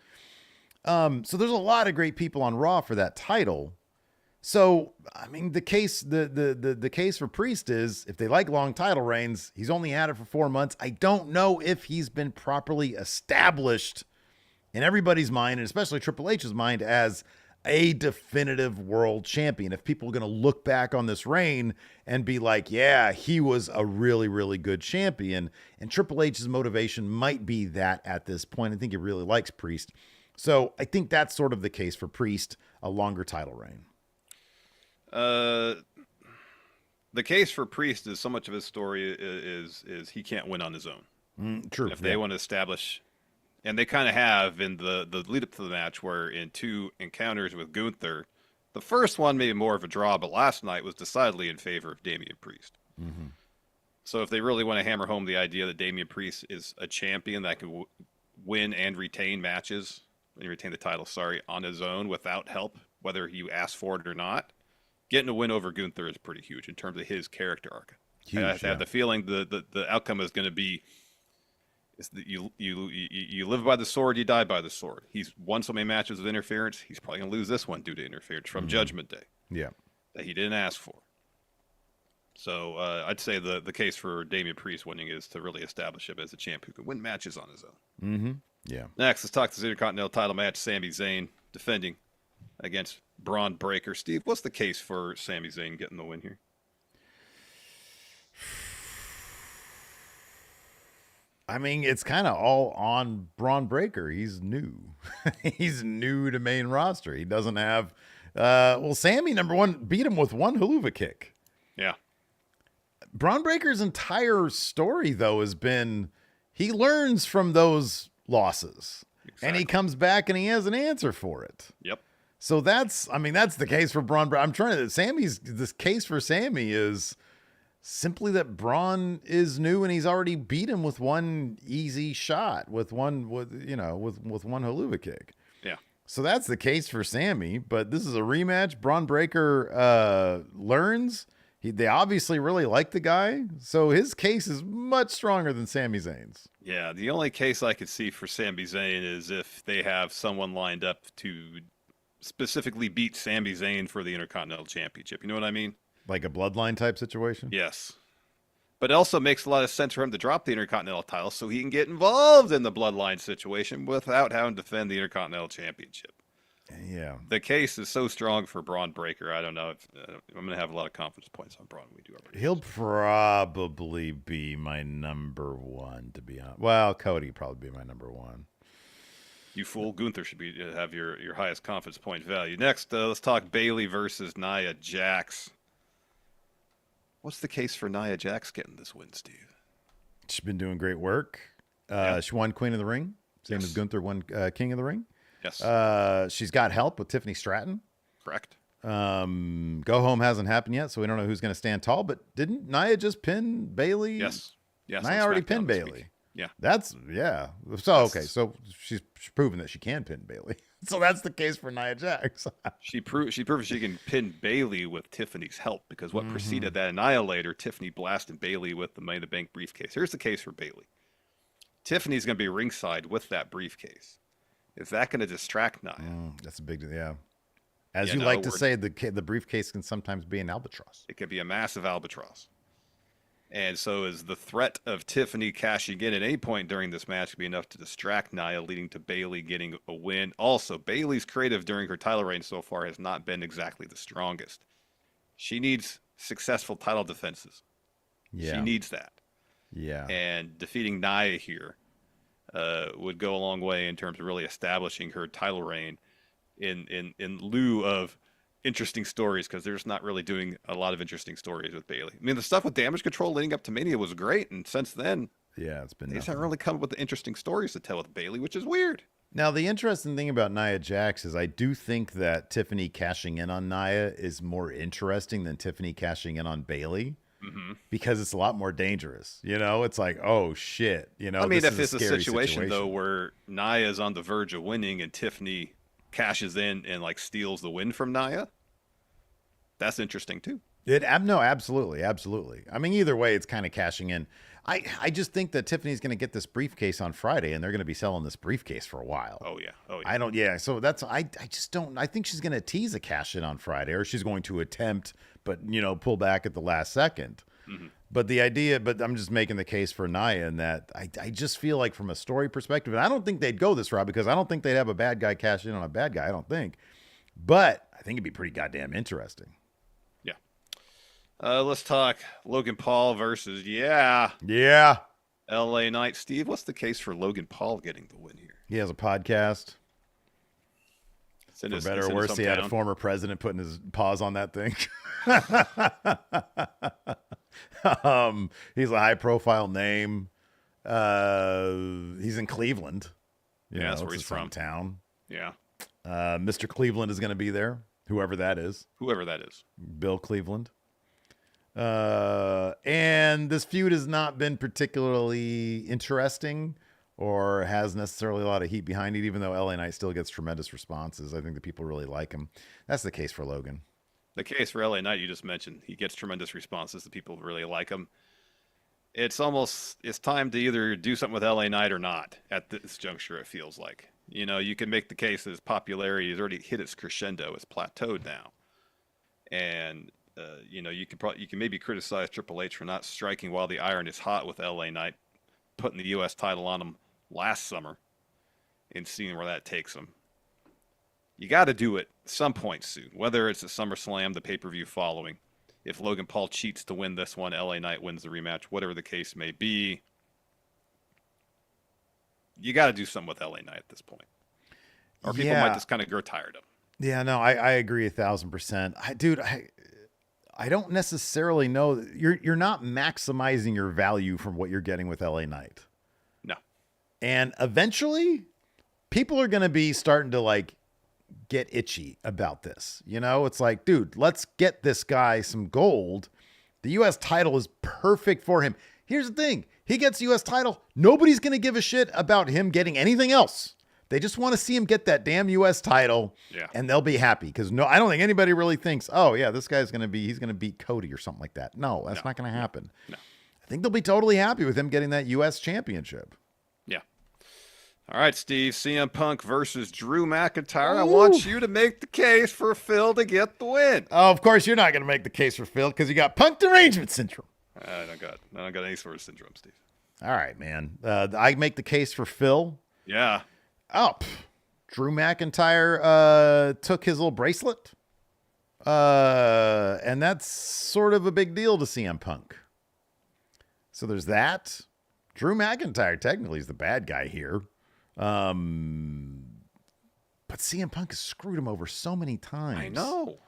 A: So there's a lot of great people on Raw for that title. So, I mean, the case for Priest is, if they like long title reigns, he's only had it for 4 months. I don't know if he's been properly established in everybody's mind, and especially Triple H's mind, as a definitive world champion. If people are going to look back on this reign and be like, yeah, he was a really, really good champion. And Triple H's motivation might be that at this point. I think he really likes Priest. So I think that's sort of the case for Priest, a longer title reign.
B: The case for Priest is so much of his story is he can't win on his own.
A: True.
B: If they want to establish, and they kind of have in the lead up to the match, where in 2 encounters with Gunther, the first one maybe more of a draw, but last night was decidedly in favor of Damian Priest.
A: Mm-hmm.
B: So if they really want to hammer home the idea that Damian Priest is a champion that can win and retain matches, and retain the title, on his own without help, whether you ask for it or not, getting a win over Gunther is pretty huge in terms of his character arc.
A: Huge,
B: I have the feeling the outcome is going to be is that you live by the sword, you die by the sword. He's won so many matches with interference. He's probably going to lose this one due to interference from Judgment Day.
A: Yeah,
B: that he didn't ask for. So I'd say the case for Damian Priest winning is to really establish him as a champ who can win matches on his own.
A: Mm-hmm. Yeah.
B: Next, let's talk this Intercontinental title match. Sami Zayn defending against Bron Breakker. Steve, what's the case for Sami Zayn getting the win here?
A: I mean, it's kind of all on Bron Breakker. He's new. He's new to main roster. He doesn't have... Sami, number one, beat him with one haluva kick.
B: Yeah.
A: Bron Breakker's entire story, though, has been he learns from those losses. Exactly. And he comes back and he has an answer for it.
B: Yep.
A: So that's the case for Bron. This case for Sami is simply that Bron is new and he's already beat him with one easy shot, with one haluva kick.
B: Yeah.
A: So that's the case for Sami, but this is a rematch. Bron Breakker learns. They obviously really like the guy, so his case is much stronger than Sami Zayn's.
B: Yeah, the only case I could see for Sami Zayn is if they have someone lined up to specifically beat Sami Zayn for the Intercontinental Championship. You know what I mean?
A: Like a Bloodline type situation?
B: Yes. But it also makes a lot of sense for him to drop the Intercontinental title so he can get involved in the Bloodline situation without having to defend the Intercontinental Championship.
A: Yeah.
B: The case is so strong for Bron Breakker. I don't know if I'm going to have a lot of confidence points on Bron when we do our predictions.
A: He'll probably be my number one, to be honest. Well, Cody probably be my number one.
B: You fool. Gunther should have your highest confidence point value. Next, let's talk Bayley versus Nia Jax. What's the case for Nia Jax getting this win, Steve?
A: She's been doing great work. She won Queen of the Ring, same as Gunther won King of the Ring.
B: Yes.
A: She's got help with Tiffany Stratton.
B: Correct.
A: Go home hasn't happened yet, so we don't know who's going to stand tall. But didn't Nia just pin Bayley?
B: Yes.
A: Nia already pinned Bayley.
B: Yeah.
A: So she's proven that she can pin Bayley. So that's the case for Nia Jax.
B: She proved she can pin Bayley with Tiffany's help, because what preceded that Annihilator, Tiffany blasted Bayley with the Money in the Bank briefcase. Here's the case for Bayley. Tiffany's going to be ringside with that briefcase. Is that going to distract Nia?
A: That's a big deal. Yeah. As you like to say, the briefcase can sometimes be an albatross.
B: It could be a massive albatross. And so is the threat of Tiffany cashing in at any point during this match could be enough to distract Nia, leading to Bayley getting a win. Also, Bayley's creative during her title reign so far has not been exactly the strongest. She needs successful title defenses.
A: Yeah.
B: She needs that.
A: Yeah.
B: And defeating Nia here would go a long way in terms of really establishing her title reign in lieu of interesting stories, because they're just not really doing a lot of interesting stories with Bayley. I mean, the stuff with Damage Control leading up to Mania was great, and since then,
A: it's been.
B: They haven't really come up with the interesting stories to tell with Bayley, which is weird.
A: Now, the interesting thing about Nia Jax is I do think that Tiffany cashing in on Nia is more interesting than Tiffany cashing in on Bayley. Because it's a lot more dangerous. It's like, oh shit.
B: I mean, if it's a situation though where Nia is on the verge of winning and Tiffany cashes in and like steals the win from Nia, that's interesting too.
A: No, absolutely. I mean, either way, it's kind of cashing in. I just think that Tiffany's going to get this briefcase on Friday, and they're going to be selling this briefcase for a while.
B: Oh yeah.
A: So that's I just don't. I think she's going to tease a cash in on Friday, or she's going to attempt, but pull back at the last second. But I'm just making the case for Nia, in that I just feel like from a story perspective, and I don't think they'd go this route, because I don't think they'd have a bad guy cash in on a bad guy. I don't think, but I think it'd be pretty goddamn interesting.
B: Let's talk Logan Paul versus LA Knight. Steve, what's the case for Logan Paul getting the win here?
A: He has a podcast. For better or worse, he had a former president putting his paws on that thing. He's a high-profile name. He's in Cleveland.
B: Yeah, that's where he's from.
A: Town.
B: Yeah.
A: Mr. Cleveland is going to be there, whoever that is.
B: Whoever that is.
A: Bill Cleveland. And this feud has not been particularly interesting or has necessarily a lot of heat behind it, even though LA Knight still gets tremendous responses. I think the people really like him. That's the case for Logan.
B: The case for LA Knight you just mentioned. He gets tremendous responses. The people really like him. It's time to either do something with LA Knight or not at this juncture, it feels like. You know, you can make the case that his popularity has already hit its crescendo. It's plateaued now. And, you know, you can maybe criticize Triple H for not striking while the iron is hot with LA Knight, putting the U.S. title on him last summer and seeing where that takes him. You got to do it some point soon, whether it's at SummerSlam, the pay-per-view following. If Logan Paul cheats to win this one, LA Knight wins the rematch, whatever the case may be. You got to do something with LA Knight at this point. Or people might just kind of grow tired of him.
A: Yeah, no, I agree 1,000%. I don't necessarily know. You're not maximizing your value from what you're getting with LA Knight.
B: No.
A: And eventually, people are going to be starting to like get itchy about this. You know, it's like, dude, let's get this guy some gold. The U.S. title is perfect for him. Here's the thing. He gets U.S. title. Nobody's going to give a shit about him getting anything else. They just want to see him get that damn U.S. title, and they'll be happy. Because I don't think anybody really thinks, oh, yeah, this guy's he's going to beat Cody or something like that. No, that's not going to happen.
B: No.
A: I think they'll be totally happy with him getting that U.S. championship.
B: Yeah. All right, Steve, CM Punk versus Drew McIntyre. Ooh. I want you to make the case for Phil to get the win.
A: Oh, of course, you're not going to make the case for Phil because you got Punk derangement syndrome.
B: I don't got any sort of syndrome, Steve.
A: All right, man. I make the case for Phil.
B: Yeah.
A: Oh, Drew McIntyre took his little bracelet. And that's sort of a big deal to CM Punk. So there's that. Drew McIntyre technically is the bad guy here. But CM Punk has screwed him over so many times.
B: I know.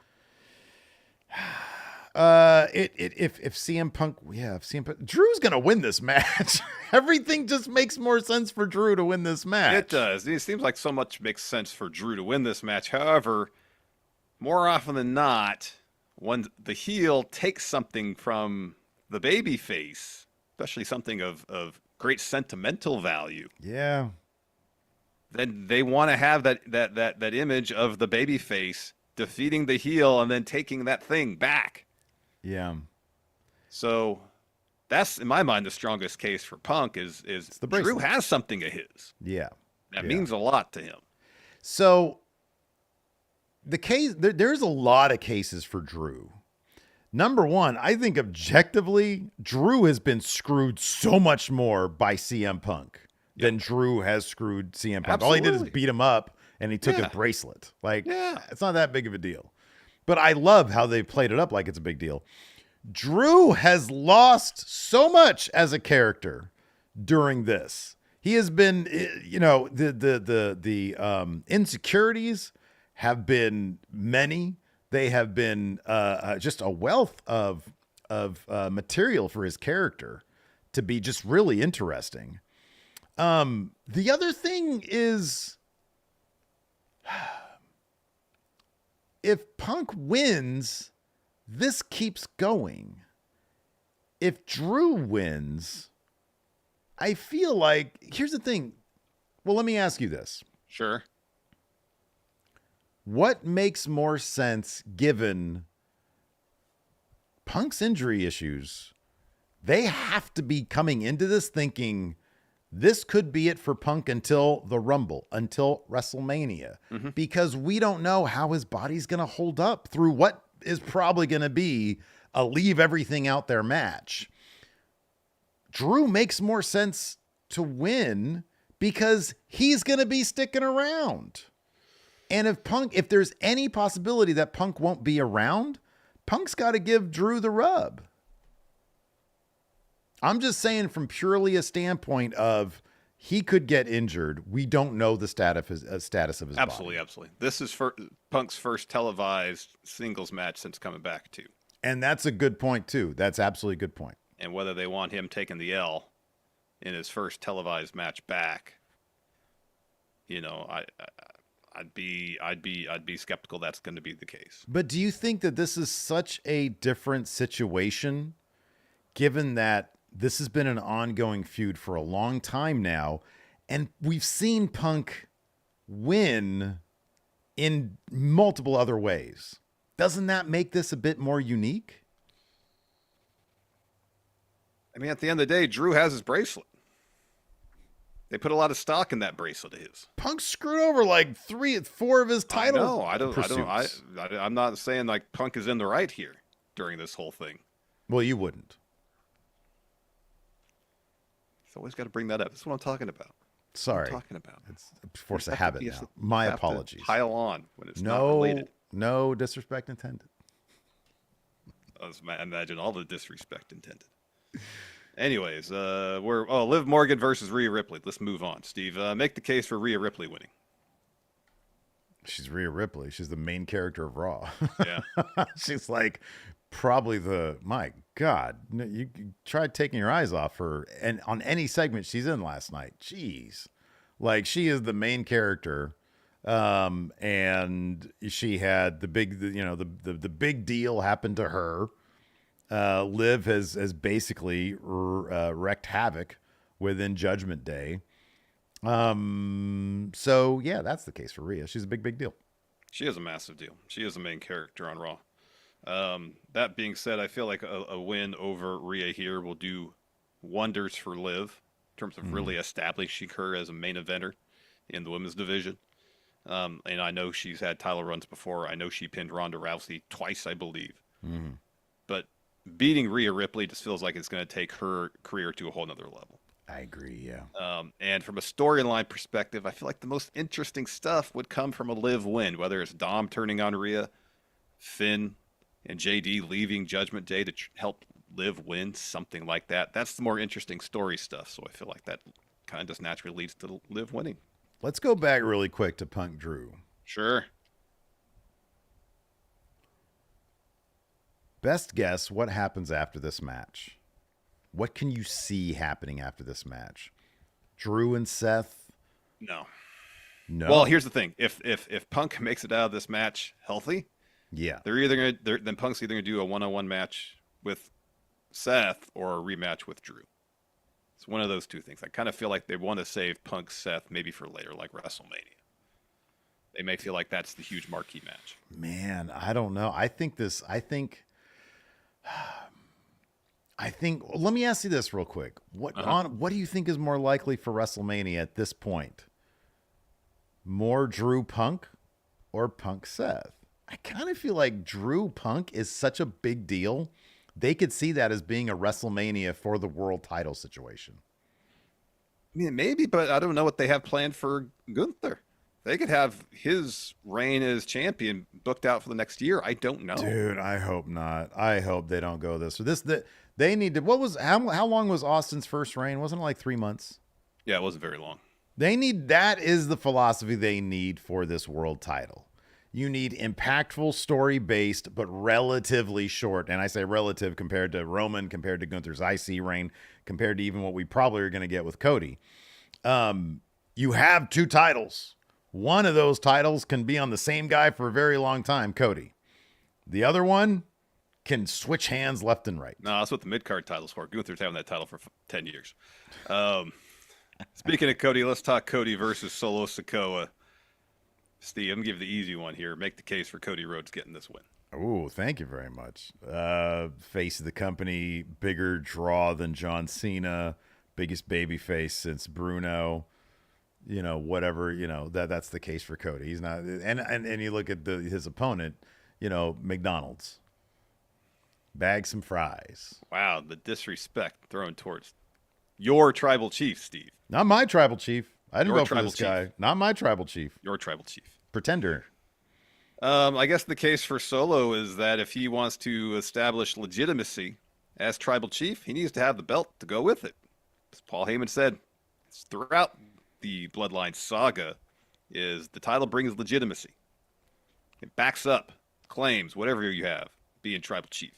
A: If CM Punk, Drew's gonna win this match. Everything just makes more sense for Drew to win this match.
B: It does. It seems like so much makes sense for Drew to win this match. However, more often than not, when the heel takes something from the baby face, especially something of great sentimental value, then they want to have that image of the baby face defeating the heel and then taking that thing back.
A: Yeah.
B: So that's, in my mind, the strongest case for Punk is Drew has something of his.
A: Yeah.
B: That means a lot to him.
A: So the case, there's a lot of cases for Drew. Number one, I think objectively, Drew has been screwed so much more by CM Punk than Drew has screwed CM Punk. Absolutely. All he did is beat him up and he took his bracelet. Like, it's not that big of a deal. But I love how they played it up like it's a big deal. Drew has lost so much as a character during this. He has been, you know, the insecurities have been many. They have been just a wealth of material for his character to be just really interesting. The other thing is, if Punk wins, this keeps going. If Drew wins, I feel like, here's the thing. Well, let me ask you this.
B: Sure.
A: What makes more sense given Punk's injury issues? They have to be coming into this thinking this could be it for Punk until the Rumble, until WrestleMania, because we don't know how his body's going to hold up through what is probably going to be a leave everything out there match. Drew makes more sense to win because he's going to be sticking around. And if there's any possibility that Punk won't be around, Punk's got to give Drew the rub. I'm just saying from purely a standpoint of he could get injured. We don't know the status of his body.
B: Absolutely. This is Punk's first televised singles match since coming back too.
A: And that's a good point too. That's absolutely a good point.
B: And whether they want him taking the L in his first televised match back, you know, I'd be skeptical that's going to be the case.
A: But do you think that this is such a different situation, given that this has been an ongoing feud for a long time now, and we've seen Punk win in multiple other ways? Doesn't that make this a bit more unique?
B: I mean, at the end of the day, Drew has his bracelet. They put a lot of stock in that bracelet of his.
A: Punk screwed over like 4 of his titles.
B: No, I'm not saying like Punk is in the right here during this whole thing.
A: Well, you wouldn't.
B: It's always got to bring that up. That's what I'm talking about.
A: Sorry.
B: What I'm talking about.
A: It's a force of habit now. My apologies.
B: Pile on when it's not related.
A: No disrespect intended.
B: I imagine all the disrespect intended. Anyways, Liv Morgan versus Rhea Ripley. Let's move on. Steve, make the case for Rhea Ripley winning.
A: She's Rhea Ripley. She's the main character of Raw.
B: Yeah.
A: She's like probably my God, you tried taking your eyes off her and on any segment she's in last night. Jeez. Like she is the main character. And she had the big deal happen to her. Liv has basically wreaked havoc within Judgment Day. So yeah, that's the case for Rhea. She's a big deal.
B: She is a massive deal. She is the main character on Raw. That being said, I feel like a win over Rhea here will do wonders for Liv in terms of really establishing her as a main eventer in the women's division. And I know she's had title runs before. I know she pinned Ronda Rousey twice, I believe. But beating Rhea Ripley just feels like it's going to take her career to a whole nother level.
A: I agree, yeah.
B: And from a storyline perspective, I feel like the most interesting stuff would come from a Liv win, whether it's Dom turning on Rhea, Finn and JD leaving Judgment Day to help Liv win, something like that. That's the more interesting story stuff. So I feel like that kind of just naturally leads to Liv winning.
A: Let's go back really quick to Punk Drew.
B: Sure.
A: Best guess what happens after this match? What can you see happening after this match? Drew and Seth?
B: No.
A: Well,
B: here's the thing. If Punk makes it out of this match healthy,
A: yeah,
B: then Punk's either gonna do a one-on-one match with Seth or a rematch with Drew. It's one of those two things. I kind of feel like they want to save Punk Seth maybe for later, like WrestleMania. They may feel like that's the huge marquee match.
A: Man, I don't know. I think let me ask you this real quick. What do you think is more likely for WrestleMania at this point? More Drew Punk or Punk Seth? I kind of feel like Drew Punk is such a big deal. They could see that as being a WrestleMania for the world title situation.
B: I mean, maybe, but I don't know what they have planned for Gunther. They could have his reign as champion booked out for the next year. I don't know.
A: Dude, I hope not. I hope they don't go this. So they need to, how long was Austin's first reign? Wasn't it like 3 months?
B: Yeah, it wasn't very long.
A: That is the philosophy they need for this world title. You need impactful, story-based, but relatively short. And I say relative compared to Roman, compared to Gunther's IC reign, compared to even what we probably are going to get with Cody. You have 2 titles. One of those titles can be on the same guy for a very long time, Cody. The other one can switch hands left and right.
B: No, that's what the mid-card title's for. Gunther's having that title for 10 years. Speaking of Cody, let's talk Cody versus Solo Sikoa. Steve, I'm going to give the easy one here. Make the case for Cody Rhodes getting this win.
A: Oh, thank you very much. Face of the company, bigger draw than John Cena, biggest baby face since Bruno. Whatever, that's the case for Cody. He's not, and you look at his opponent, McDonald's. Bag some fries.
B: Wow, the disrespect thrown towards your tribal chief, Steve.
A: Not my tribal chief. I didn't go for this guy. Not my tribal chief.
B: Your tribal chief.
A: Pretender.
B: I guess the case for Solo is that if he wants to establish legitimacy as tribal chief, he needs to have the belt to go with it. As Paul Heyman said, throughout the Bloodline saga, is the title brings legitimacy. It backs up claims, whatever you have, being tribal chief.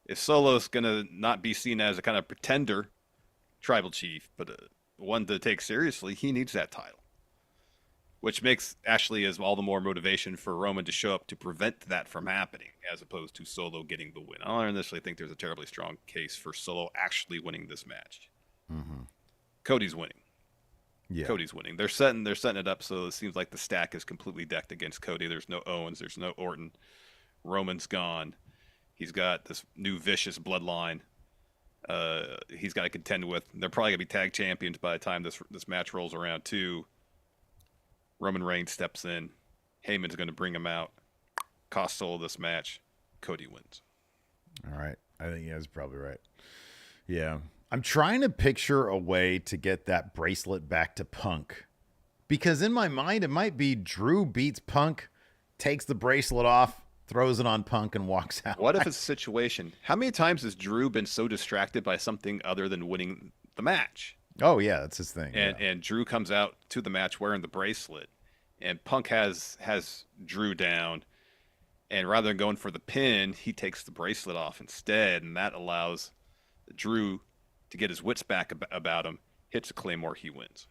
B: If Solo's going to not be seen as a kind of pretender tribal chief, but one to take seriously, he needs that title. Which makes actually is all the more motivation for Roman to show up to prevent that from happening, as opposed to Solo getting the win. I don't initially think there's a terribly strong case for Solo actually winning this match.
A: Mm-hmm.
B: Cody's winning.
A: Yeah.
B: Cody's winning. They're setting it up so it seems like the stack is completely decked against Cody. There's no Owens. There's no Orton. Roman's gone. He's got this new vicious bloodline. He's got to contend with. They're probably gonna be tag champions by the time this match rolls around too. Roman Reigns steps in. Heyman's going to bring him out. Cost Solo this match. Cody wins.
A: All right. I think he is probably right. Yeah. I'm trying to picture a way to get that bracelet back to Punk. Because in my mind, it might be Drew beats Punk, takes the bracelet off, throws it on Punk, and walks out.
B: What if it's a situation? How many times has Drew been so distracted by something other than winning the match?
A: Oh, yeah, that's his thing.
B: And Drew comes out to the match wearing the bracelet, and Punk has Drew down, and rather than going for the pin, he takes the bracelet off instead, and that allows Drew to get his wits back about him, hits a Claymore, he wins.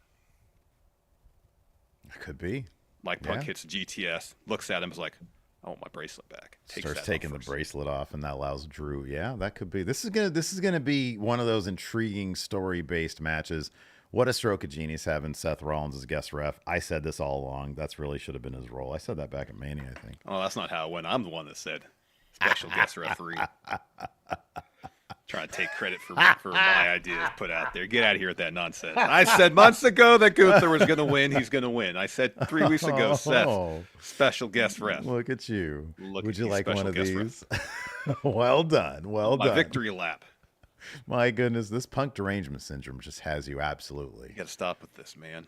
A: That could be.
B: Like Punk hits GTS, looks at him, is like, I want my bracelet back.
A: Starts taking the bracelet off, and that allows Drew. Yeah, that could be. This is gonna be one of those intriguing story-based matches. What a stroke of genius having Seth Rollins as guest ref. I said this all along. That's really should have been his role. I said that back at Mania, I think.
B: Oh, that's not how it went. I'm the one that said special guest referee. Trying to take credit for my ideas put out there. Get out of here with that nonsense. I said months ago that Gunther was going to win. He's going to win. I said 3 weeks ago, Seth, special guest ref.
A: Look at you. Would you
B: you,
A: like one of these?
B: Well
A: done. Done.
B: My victory lap.
A: My goodness, this Punk derangement syndrome just has you absolutely.
B: You got to stop with this, man.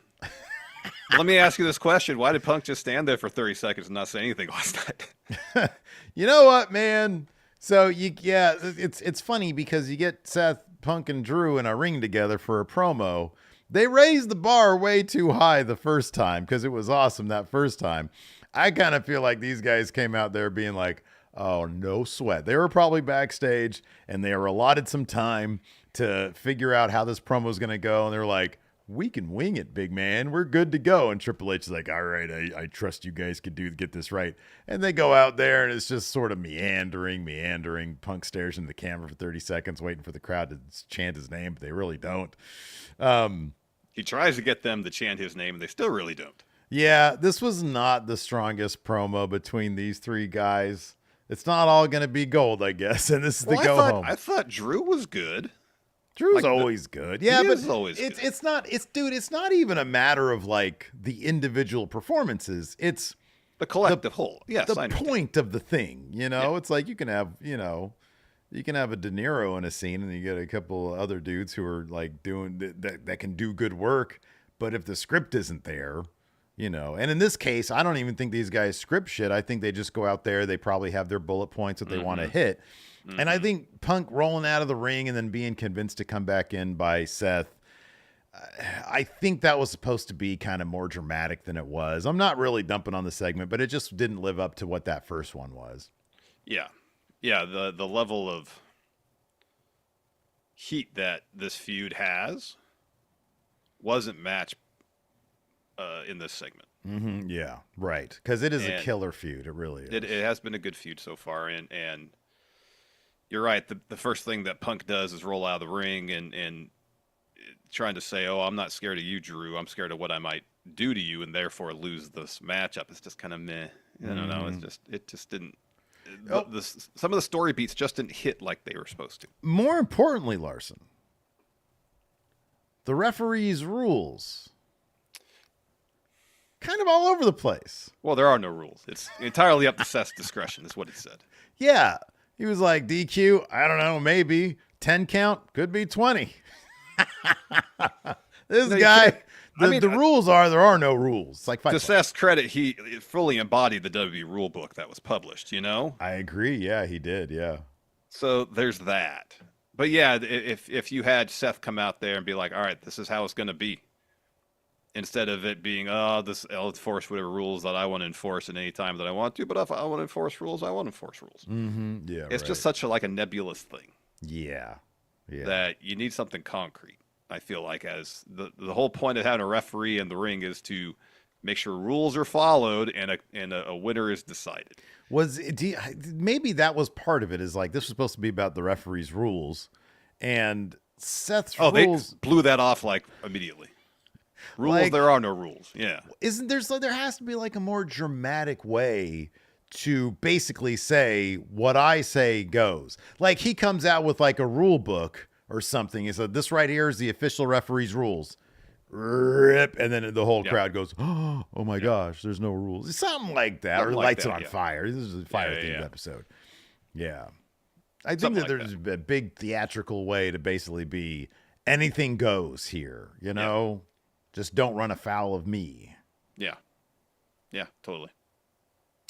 B: Let me ask you this question. Why did Punk just stand there for 30 seconds and not say anything last night?
A: You know what, man? So it's funny because you get Seth, Punk, and Drew in a ring together for a promo. They raised the bar way too high the first time because it was awesome that first time. I kind of feel like these guys came out there being like, oh, no sweat. They were probably backstage and they were allotted some time to figure out how this promo is going to go. And they were like, we can wing it, big man. We're good to go. And Triple H is like, all right, I trust you guys could get this right. And they go out there and it's just sort of meandering. Punk stares into the camera for 30 seconds, waiting for the crowd to chant his name, but they really don't.
B: He tries to get them to chant his name and they still really don't.
A: Yeah, this was not the strongest promo between these three guys. It's not all going to be gold, I guess. And this is the go home.
B: I thought Drew was good.
A: Drew's always good. Yeah, but
B: it's
A: not even a matter of like the individual performances. It's
B: the collective whole. Yes,
A: the point of the thing, It's like you can have a De Niro in a scene and you get a couple other dudes who are like doing that can do good work, but if the script isn't there, and in this case, I don't even think these guys script shit. I think they just go out there. They probably have their bullet points that they want to hit. Mm-hmm. And I think Punk rolling out of the ring and then being convinced to come back in by Seth, I think that was supposed to be kind of more dramatic than it was. I'm not really dumping on the segment, but it just didn't live up to what that first one was.
B: Yeah. Yeah, the level of heat that this feud has wasn't matched in this segment.
A: Mm-hmm. Yeah, right. Because it is a killer feud. It really is.
B: It has been a good feud so far. And you're right. The first thing that Punk does is roll out of the ring and trying to say, oh, I'm not scared of you, Drew. I'm scared of what I might do to you and therefore lose this matchup. It's just kind of meh. I don't know. It just didn't. Some of the story beats just didn't hit like they were supposed to.
A: More importantly, Larson, the referee's rules. Kind of all over the place.
B: Well, there are no rules. It's entirely up to Seth's discretion, is what he said.
A: Yeah. He was like, DQ, I don't know, maybe 10 count, could be 20. The rules are there are no rules. It's like
B: to Seth's credit, he fully embodied the WWE rule book that was published,
A: I agree. Yeah, he did. Yeah.
B: So there's that. But yeah, if you had Seth come out there and be like, all right, this is how it's going to be. Instead of it being, I'll enforce whatever rules that I want to enforce at any time that I want to. But if I want to enforce rules, I want to enforce rules.
A: Mm-hmm. Yeah,
B: it's just such a nebulous thing.
A: Yeah.
B: That you need something concrete. I feel like, as the whole point of having a referee in the ring is to make sure rules are followed and a winner is decided.
A: Maybe that was part of it, is like this was supposed to be about the referee's rules, and Seth's rules.
B: They blew that off like immediately. Rules,
A: like,
B: there are no rules. Yeah.
A: Isn't there has to be like a more dramatic way to basically say what I say goes. Like he comes out with like a rule book or something. He said, this right here is the official referee's rules. Rip, and then the whole crowd goes, oh my gosh, there's no rules. Something like that. Something or lights it on fire. This is a fire-themed episode. Yeah. I think that there's a big theatrical way to basically be anything goes here, you know? Just don't run afoul of me.
B: Yeah. Yeah, totally.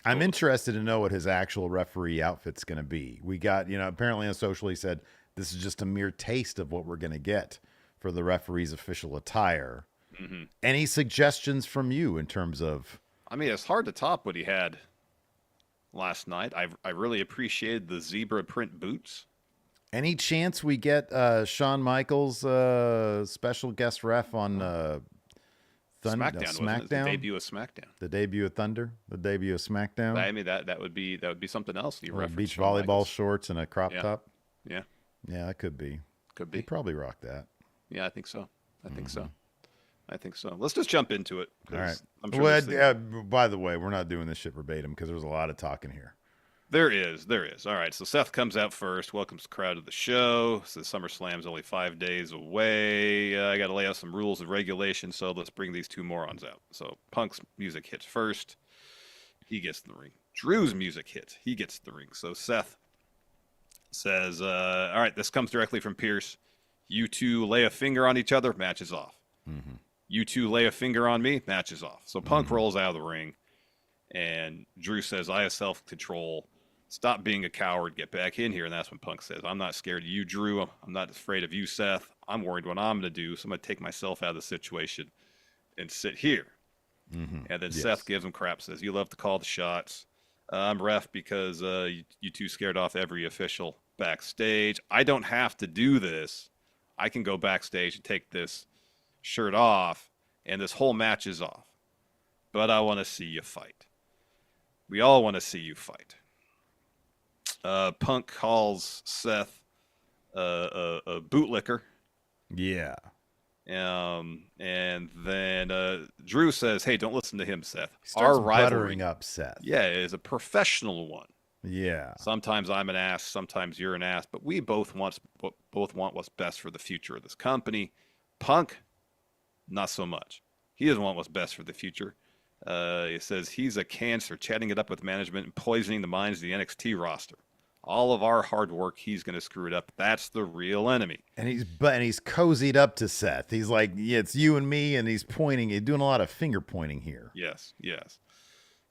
A: I'm interested to know what his actual referee outfit's going to be. We got, apparently on social he said this is just a mere taste of what we're going to get for the referee's official attire. Mm-hmm. Any suggestions from you in terms of...
B: I mean, it's hard to top what he had last night. I really appreciated the zebra print boots.
A: Any chance we get Shawn Michaels special guest ref on
B: SmackDown? The debut of SmackDown.
A: The debut of Thunder. The debut of SmackDown.
B: I mean that would be something else. You referenced
A: beach volleyball shorts and a crop top.
B: Yeah.
A: Yeah, that could be.
B: Could be.
A: He'd probably rock that.
B: Yeah, I think so. I think so. Let's just jump into it.
A: All right. I'm sure by the way, we're not doing this shit verbatim because there's a lot of talking here.
B: There is. All right, so Seth comes out first, welcomes the crowd to the show, says SummerSlam's only 5 days away. I got to lay out some rules and regulations, so let's bring these two morons out. So Punk's music hits first. He gets in the ring. Drew's music hits. He gets in the ring. So Seth says, all right, this comes directly from Pierce. You two lay a finger on each other, match is off. Mm-hmm. You two lay a finger on me, match is off. So Punk rolls out of the ring, and Drew says, I have self-control. Stop being a coward. Get back in here. And that's when Punk says, I'm not scared of you, Drew. I'm not afraid of you, Seth. I'm worried what I'm going to do. So I'm going to take myself out of the situation and sit here. Mm-hmm. And then Seth gives him crap, says, you love to call the shots. I'm ref because you two scared off every official backstage. I don't have to do this. I can go backstage and take this shirt off, and this whole match is off. But I want to see you fight. We all want to see you fight. Punk calls Seth a bootlicker.
A: Yeah.
B: And then Drew says, hey, don't listen to him, Seth.
A: Our rivalry up Seth.
B: Yeah, is a professional one.
A: Yeah.
B: Sometimes I'm an ass, sometimes you're an ass, but we both want what's best for the future of this company. Punk, not so much. He doesn't want what's best for the future. He says he's a cancer, chatting it up with management and poisoning the minds of the NXT roster. All of our hard work, he's going to screw it up. That's the real enemy.
A: And he's cozied up to Seth. He's like, yeah, it's you and me, and he's pointing. He's doing a lot of finger pointing here.
B: Yes.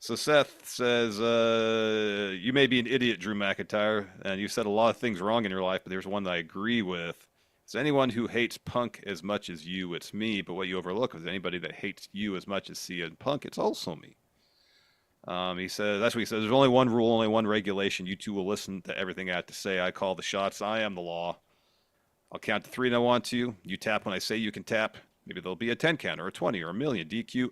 B: So Seth says, you may be an idiot, Drew McIntyre, and you've said a lot of things wrong in your life, but there's one that I agree with. It's anyone who hates Punk as much as you, it's me. But what you overlook is anybody that hates you as much as CM Punk, it's also me. He says, that's what he says. There's only one rule, only one regulation. You two will listen to everything I have to say. I call the shots. I am the law. I'll count to 3 and I want to. You tap when I say you can tap. Maybe there'll be a 10 count or a 20 or a million. DQ,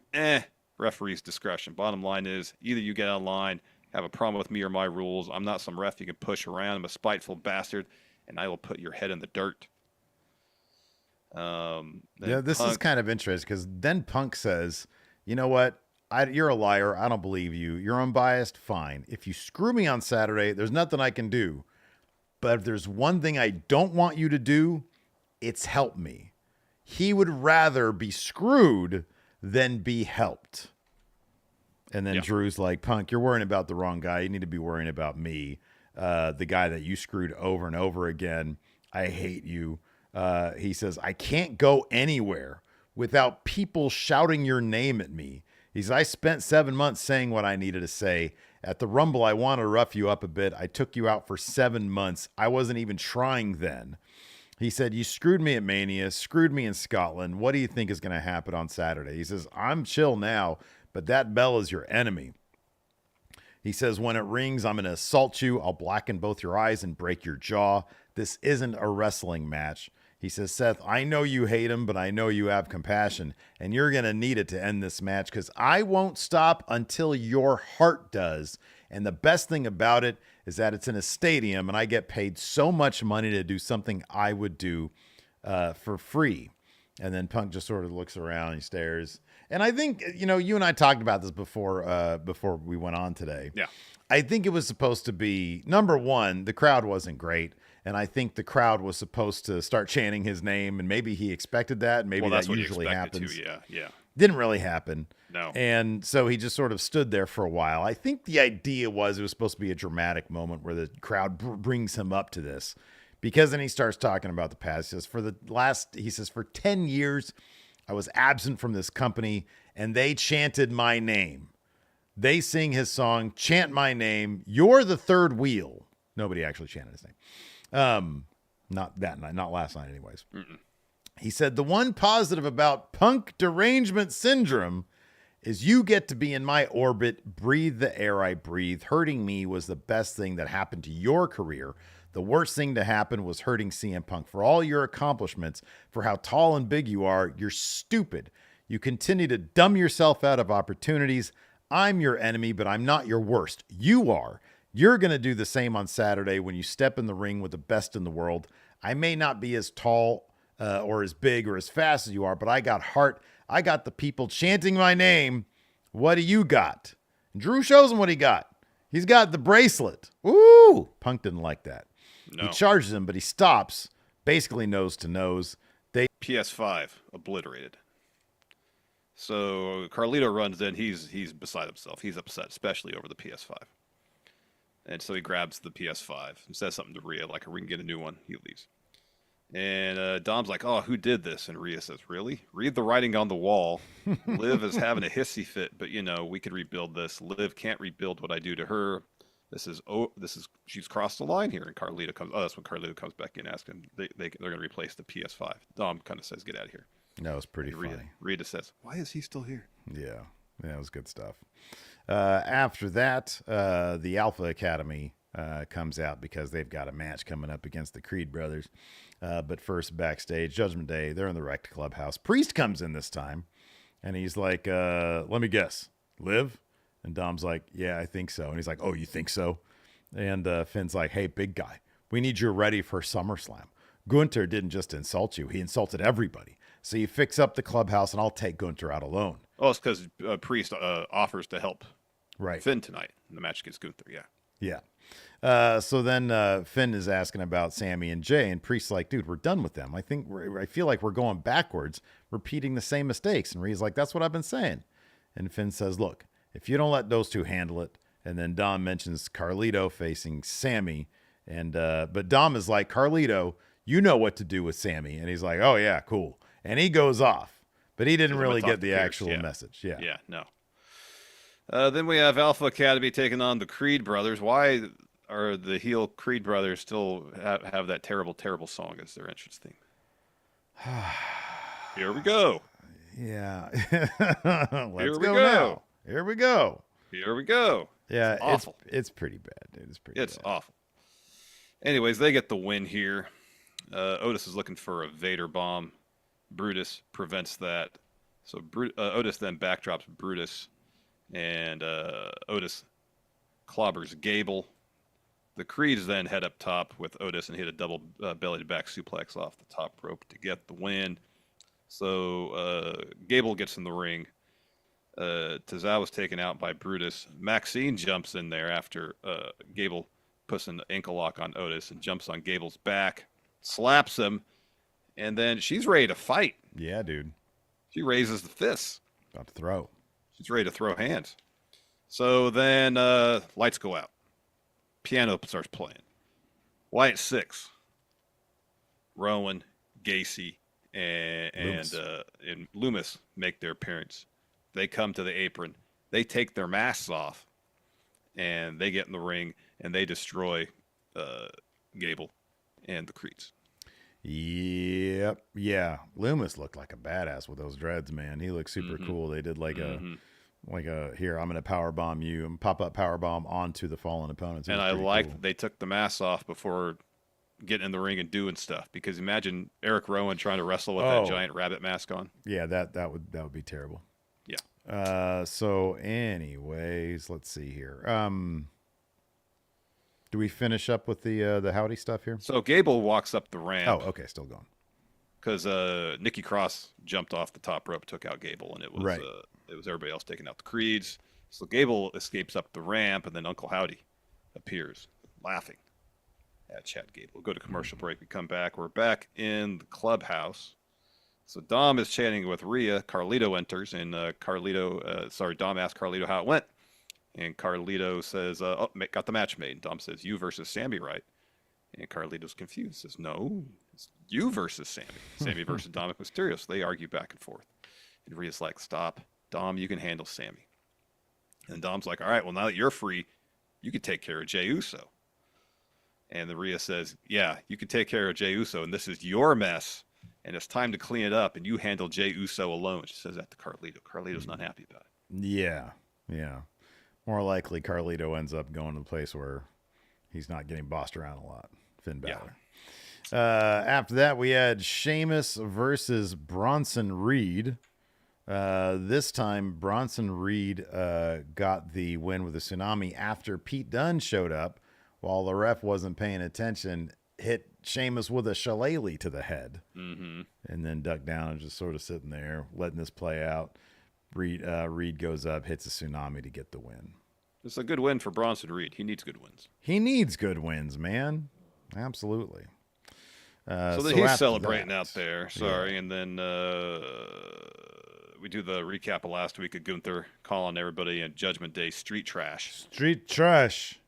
B: referee's discretion. Bottom line is either you get online, have a problem with me or my rules. I'm not some ref you can push around. I'm a spiteful bastard, and I will put your head in the dirt.
A: This is kind of interesting because then Punk says, you know what? You're a liar. I don't believe you. You're unbiased. Fine. If you screw me on Saturday, there's nothing I can do. But if there's one thing I don't want you to do, it's help me. He would rather be screwed than be helped. And then Drew's like, Punk, you're worrying about the wrong guy. You need to be worrying about me, the guy that you screwed over and over again. I hate you. He says, I can't go anywhere without people shouting your name at me. He says, I spent 7 months saying what I needed to say. At the Rumble, I wanted to rough you up a bit. I took you out for 7 months. I wasn't even trying then. He said, you screwed me at Mania, screwed me in Scotland. What do you think is going to happen on Saturday? He says, I'm chill now, but that bell is your enemy. He says, when it rings, I'm going to assault you. I'll blacken both your eyes and break your jaw. This isn't a wrestling match. He says, Seth, I know you hate him, but I know you have compassion, and you're going to need it to end this match because I won't stop until your heart does. And the best thing about it is that it's in a stadium, and I get paid so much money to do something I would do for free. And then Punk just sort of looks around and he stares. And I think, you and I talked about this before we went on today.
B: Yeah.
A: I think it was supposed to be, number one, the crowd wasn't great. And I think the crowd was supposed to start chanting his name, and maybe he expected that. And maybe that usually happens.
B: Yeah.
A: Didn't really happen.
B: No.
A: And so he just sort of stood there for a while. I think the idea was it was supposed to be a dramatic moment where the crowd brings him up to this. Because then he starts talking about the past. He says, for 10 years, I was absent from this company, and they chanted my name. They sing his song, chant my name. You're the third wheel. Nobody actually chanted his name. Not that night, not last night anyways. Mm-mm. He said, the one positive about Punk derangement syndrome is you get to be in my orbit, breathe the air I breathe. Hurting me was the best thing that happened to your career. The worst thing to happen was hurting CM Punk. For all your accomplishments, for how tall and big you are, you're stupid. You continue to dumb yourself out of opportunities. I'm your enemy, but I'm not your worst. You are. You're going to do the same on Saturday when you step in the ring with the best in the world. I may not be as tall or as big or as fast as you are, but I got heart. I got the people chanting my name. What do you got? And Drew shows him what he got. He's got the bracelet. Ooh, Punk didn't like that. No. He charges him, but he stops, basically nose to nose.
B: PS5 obliterated. So Carlito runs in. He's beside himself. He's upset, especially over the PS5. And so he grabs the PS5 and says something to Rhea, like, we can get a new one. He leaves. And Dom's like, oh, who did this? And Rhea says, really? Read the writing on the wall. Liv is having a hissy fit, but, we could rebuild this. Liv can't rebuild what I do to her. She's crossed the line here. And Carlito comes, that's when Carlito comes back in asking, they're going to replace the PS5. Dom kind of says, get out of here.
A: That was pretty funny.
B: Rhea says, why is he still here?
A: Yeah, it was good stuff. After that, the Alpha Academy comes out because they've got a match coming up against the Creed brothers. But first, backstage, Judgment Day, they're in the wrecked clubhouse. Priest comes in this time, and he's like, let me guess, Liv? And Dom's like, yeah, I think so. And he's like, oh, you think so? And Finn's like, hey, big guy, we need you ready for SummerSlam. Gunther didn't just insult you. He insulted everybody. So you fix up the clubhouse, and I'll take Gunther out alone.
B: Oh, it's because Priest offers to help Finn tonight in the match against Gunther,
A: Yeah. So then Finn is asking about Sami and Jay, and Priest's like, dude, we're done with them. I feel like we're going backwards, repeating the same mistakes. And Rhea's like, that's what I've been saying. And Finn says, look, if you don't let those two handle it, and then Dom mentions Carlito facing Sami, and but Dom is like, Carlito, you know what to do with Sami. And he's like, oh, yeah, cool. And he goes off. But he didn't really get the actual message.
B: Yeah, no. Then we have Alpha Academy taking on the Creed brothers. Why are the heel Creed brothers still have that terrible, terrible song as their entrance theme? Here we go.
A: Yeah. Let's go now. Here we go.
B: Here we go.
A: Yeah,
B: it's awful.
A: It's pretty bad, dude.
B: It's awful. Anyways, they get the win here. Otis is looking for a Vader bomb. Brutus prevents that. So Otis then backdrops Brutus, and Otis clobbers Gable. The Creeds then head up top with Otis and hit a double belly back suplex off the top rope to get the win. So Gable gets in the ring. Tozawa's taken out by Brutus. Maxine jumps in there after Gable puts an ankle lock on Otis and jumps on Gable's back, slaps him, and then she's ready to fight.
A: Yeah, dude.
B: She raises the fists.
A: About to throw.
B: She's ready to throw hands. So then lights go out. Piano starts playing. Wyatt Sicks, Rowan, Gacy, and Loomis make their appearance. They come to the apron. They take their masks off, and they get in the ring, and they destroy Gable and the Creeds.
A: Yep. Yeah. Loomis looked like a badass with those dreads, man. He looked super cool. They did like a here, I'm going to power bomb you and pop up power bomb onto the fallen opponents.
B: And I liked they took the masks off before getting in the ring and doing stuff. Because imagine Eric Rowan trying to wrestle with that giant rabbit mask on.
A: Yeah, that would be terrible.
B: Yeah.
A: So anyways, let's see here. Do we finish up with the howdy stuff here?
B: So Gable walks up the ramp.
A: Oh, okay, still going.
B: Because Nikki Cross jumped off the top rope, took out Gable, and it was everybody else taking out the Creeds. So Gable escapes up the ramp, and then Uncle Howdy appears, laughing at Chad Gable. We'll go to commercial break. We come back. We're back in the clubhouse. So Dom is chatting with Rhea. Carlito enters, and Dom asks Carlito how it went. And Carlito says, got the match made. And Dom says, you versus Sami, right? And Carlito's confused. Says, no, it's you versus Sami. Sami versus Dominic Mysterio. So they argue back and forth. And Rhea's like, stop. Dom, you can handle Sami. And Dom's like, all right, well, now that you're free, you can take care of Jey Uso. And the Rhea says, yeah, you can take care of Jey Uso, and this is your mess, and it's time to clean it up, and you handle Jey Uso alone. She says that to Carlito. Carlito's not happy about it.
A: Yeah. More likely, Carlito ends up going to the place where he's not getting bossed around a lot. Finn Balor. Yeah. After that, we had Sheamus versus Bronson Reed. This time, Bronson Reed got the win with a tsunami after Pete Dunne showed up while the ref wasn't paying attention, hit Sheamus with a shillelagh to the head, and then ducked down and just sort of sitting there, letting this play out. Reed goes up, hits a tsunami to get the win.
B: It's a good win for Bronson Reed. He needs good wins.
A: He needs good wins, man. Absolutely.
B: So he's celebrating out there. Sorry. Yeah. And then we do the recap of last week of Gunther calling everybody in Judgment Day street trash.
A: Street trash.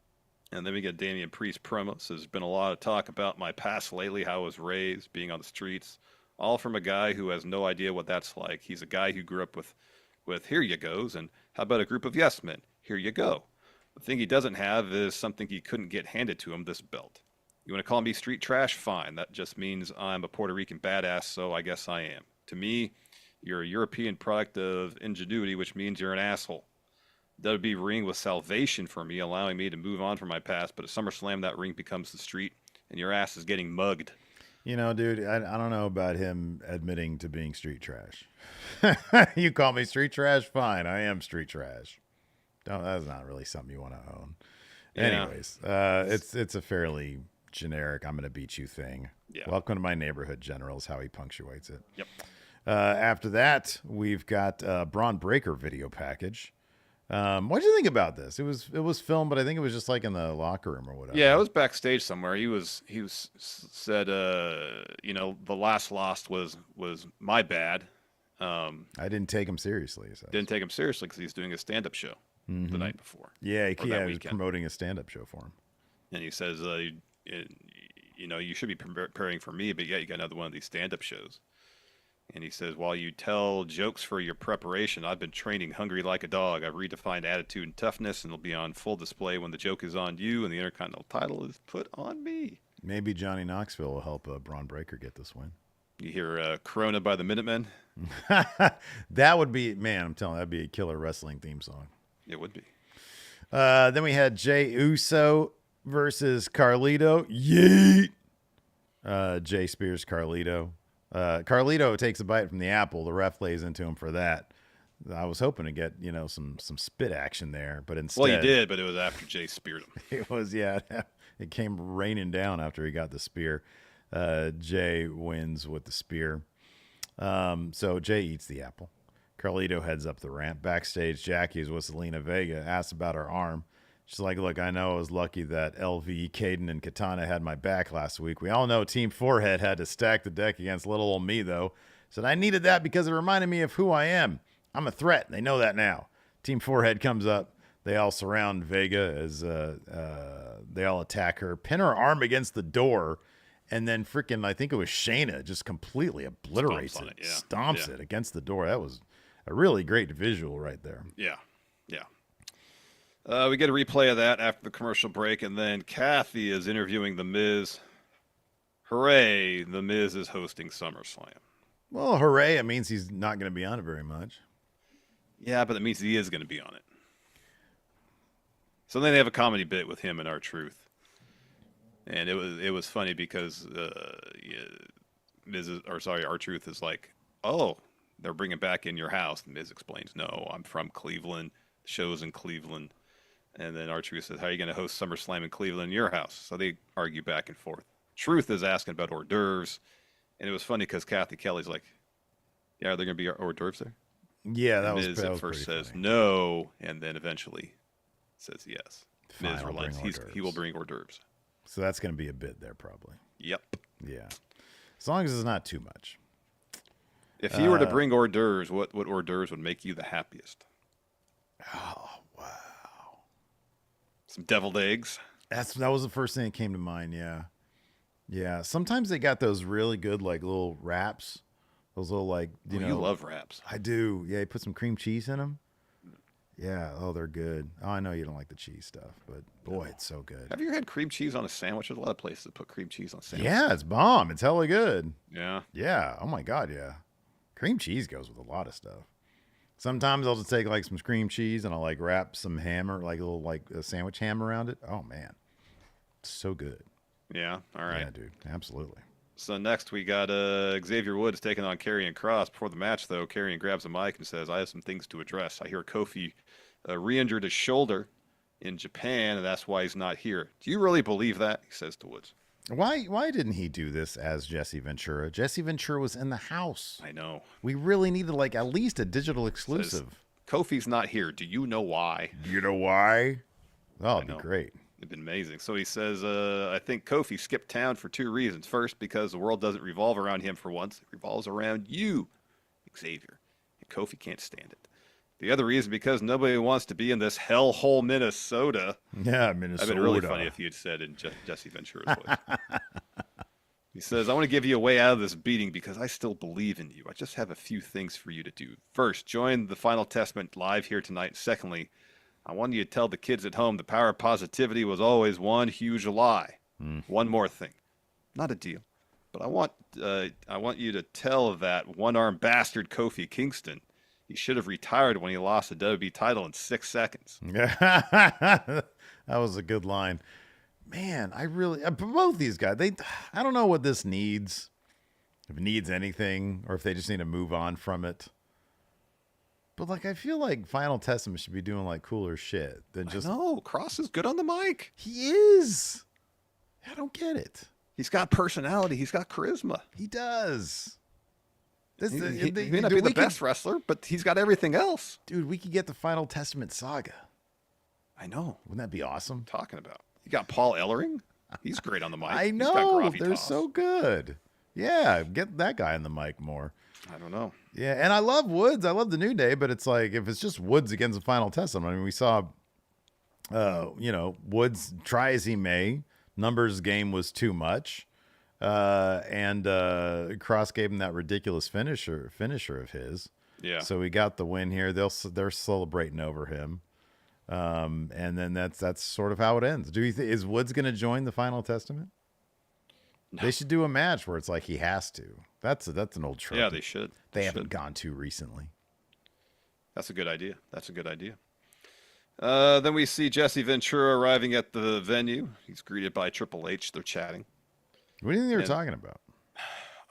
B: And then we get Damian Priest promo. So there's been a lot of talk about my past lately, how I was raised, being on the streets, all from a guy who has no idea what that's like. He's a guy who grew up with here you goes, and how about a group of yes men? Here you go. The thing he doesn't have is something he couldn't get handed to him, this belt. You want to call me street trash? Fine. That just means I'm a Puerto Rican badass, so I guess I am. To me, you're a European product of ingenuity, which means you're an asshole. WWE ring was salvation for me, allowing me to move on from my past, but at SummerSlam, that ring becomes the street, and your ass is getting mugged.
A: You know, dude, I don't know about him admitting to being street trash. You call me street trash? Fine, I am street trash. That's not really something you want to own. Yeah. Anyways, it's a fairly generic I'm going to beat you thing. Yeah. Welcome to my neighborhood, General, is how he punctuates it.
B: Yep.
A: After that, we've got Bron Breakker video package. What did you think about this? It was filmed, but I think it was just like in the locker room or whatever.
B: Yeah, it was backstage somewhere. He said, the last loss was my bad.
A: I didn't take him seriously.
B: Didn't take him seriously because he's doing a stand-up show the night before.
A: Yeah, he was promoting a stand-up show for him.
B: And he says, you should be preparing for me, but yeah, you got another one of these stand-up shows. And he says, while you tell jokes for your preparation, I've been training hungry like a dog. I've redefined attitude and toughness, and it'll be on full display when the joke is on you and the Intercontinental title is put on me.
A: Maybe Johnny Knoxville will help Bron Breakker get this win.
B: You hear Corona by the Minutemen?
A: That would be, man, I'm telling you, that'd be a killer wrestling theme song.
B: It would be.
A: Then we had Jey Uso versus Carlito. Yeet! Jay Spears, Carlito. Carlito takes a bite from the apple. The ref lays into him for that. I was hoping to get, some spit action there, but instead...
B: Well, you did, but it was after Jay speared him.
A: It was, yeah. It came raining down after he got the spear. Jay wins with the spear. So Jay eats the apple. Carlito heads up the ramp. Backstage, Jackie is with Zelina Vega, asks about her arm. She's like, look, I know I was lucky that LV, Caden, and Katana had my back last week. We all know Team Forehead had to stack the deck against little old me, though. Said I needed that because it reminded me of who I am. I'm a threat. They know that now. Team Forehead comes up. They all surround Vega as they all attack her, pin her arm against the door, and then freaking, I think it was Shayna, just completely obliterates it, stomps it against the door. That was a really great visual right there.
B: Yeah. We get a replay of that after the commercial break, and then Kathy is interviewing The Miz. Hooray, The Miz is hosting SummerSlam.
A: Well, hooray, it means he's not going to be on it very much.
B: Yeah, but it means he is going to be on it. So then they have a comedy bit with him and R-Truth. And it was funny because R-Truth is like, oh, they're bringing back In Your House. And Miz explains, no, I'm from Cleveland. The show's in Cleveland. And then R-Truth says, how are you going to host SummerSlam in Cleveland in your house? So they argue back and forth. Truth is asking about hors d'oeuvres. And it was funny because Kathy Kelly's like, yeah, are there going to be hors d'oeuvres there?
A: Yeah,
B: and Miz at first says no, and then eventually says yes.
A: Fine,
B: Miz relents. He will bring hors d'oeuvres.
A: So that's going to be a bit there, probably.
B: Yep.
A: Yeah. As long as it's not too much.
B: If he were to bring hors d'oeuvres, what hors d'oeuvres would make you the happiest?
A: Oh, wow.
B: Some deviled eggs.
A: That was the first thing that came to mind, yeah. Yeah. Sometimes they got those really good, like, little wraps. Those little, like, you know.
B: You love wraps.
A: I do. Yeah, you put some cream cheese in them. Yeah. Oh, they're good. Oh, I know you don't like the cheese stuff, but boy, it's so good.
B: Have you ever had cream cheese on a sandwich? There's a lot of places that put cream cheese on sandwiches.
A: Yeah, it's bomb. It's hella good.
B: Yeah.
A: Yeah. Oh, my God, yeah. Cream cheese goes with a lot of stuff. Sometimes I'll just take like some cream cheese and I'll like wrap some ham or like a little like a sandwich ham around it. Oh man, it's so good.
B: Yeah. All right.
A: Yeah, dude. Absolutely.
B: So next we got Xavier Woods taking on Karrion Kross. Before the match, though, Karrion grabs a mic and says, "I have some things to address. I hear Kofi re-injured his shoulder in Japan, and that's why he's not here. Do you really believe that?" He says to Woods.
A: Why didn't he do this as Jesse Ventura? Jesse Ventura was in the house.
B: I know.
A: We really needed like at least a digital exclusive.
B: Says, Kofi's not here. Do you know why?
A: Do you know why? Oh, it'd be great.
B: It'd been amazing. So he says, I think Kofi skipped town for two reasons. First, because the world doesn't revolve around him for once. It revolves around you, Xavier. And Kofi can't stand it. The other reason, because nobody wants to be in this hellhole Minnesota.
A: Yeah, Minnesota.
B: That'd been really funny if you had said in Jesse Ventura's voice. He says, I want to give you a way out of this beating because I still believe in you. I just have a few things for you to do. First, join the Final Testament live here tonight. Secondly, I want you to tell the kids at home the power of positivity was always one huge lie. One more thing. Not a deal. But I want you to tell that one-armed bastard Kofi Kingston he should have retired when he lost the WWE title in 6 seconds.
A: That was a good line. Man, I really, both these guys, I don't know what this needs, if it needs anything, or if they just need to move on from it. But like, I feel like Final Testament should be doing like cooler shit than just.
B: No, Kross is good on the mic.
A: He is. I don't get it.
B: He's got personality. He's got charisma.
A: He does.
B: He may not be the best wrestler, but he's got everything else.
A: Dude, we could get the Final Testament saga.
B: I know.
A: Wouldn't that be awesome?
B: Talking about. You got Paul Ellering. He's great on the mic.
A: I know. They're so good. Yeah, get that guy on the mic more.
B: I don't know.
A: Yeah, and I love Woods. I love the New Day, but it's like if it's just Woods against the Final Testament. I mean, we saw, Woods try as he may. Numbers game was too much. And Kross gave him that ridiculous finisher of his.
B: Yeah.
A: So we got the win here. They're celebrating over him. And then that's sort of how it ends. Is Woods going to join the Final Testament? No. They should do a match where it's like he has to. That's an old trope.
B: Yeah, they should.
A: They haven't gone to recently.
B: That's a good idea. Then we see Jesse Ventura arriving at the venue. He's greeted by Triple H. They're chatting.
A: What do you think they were talking about?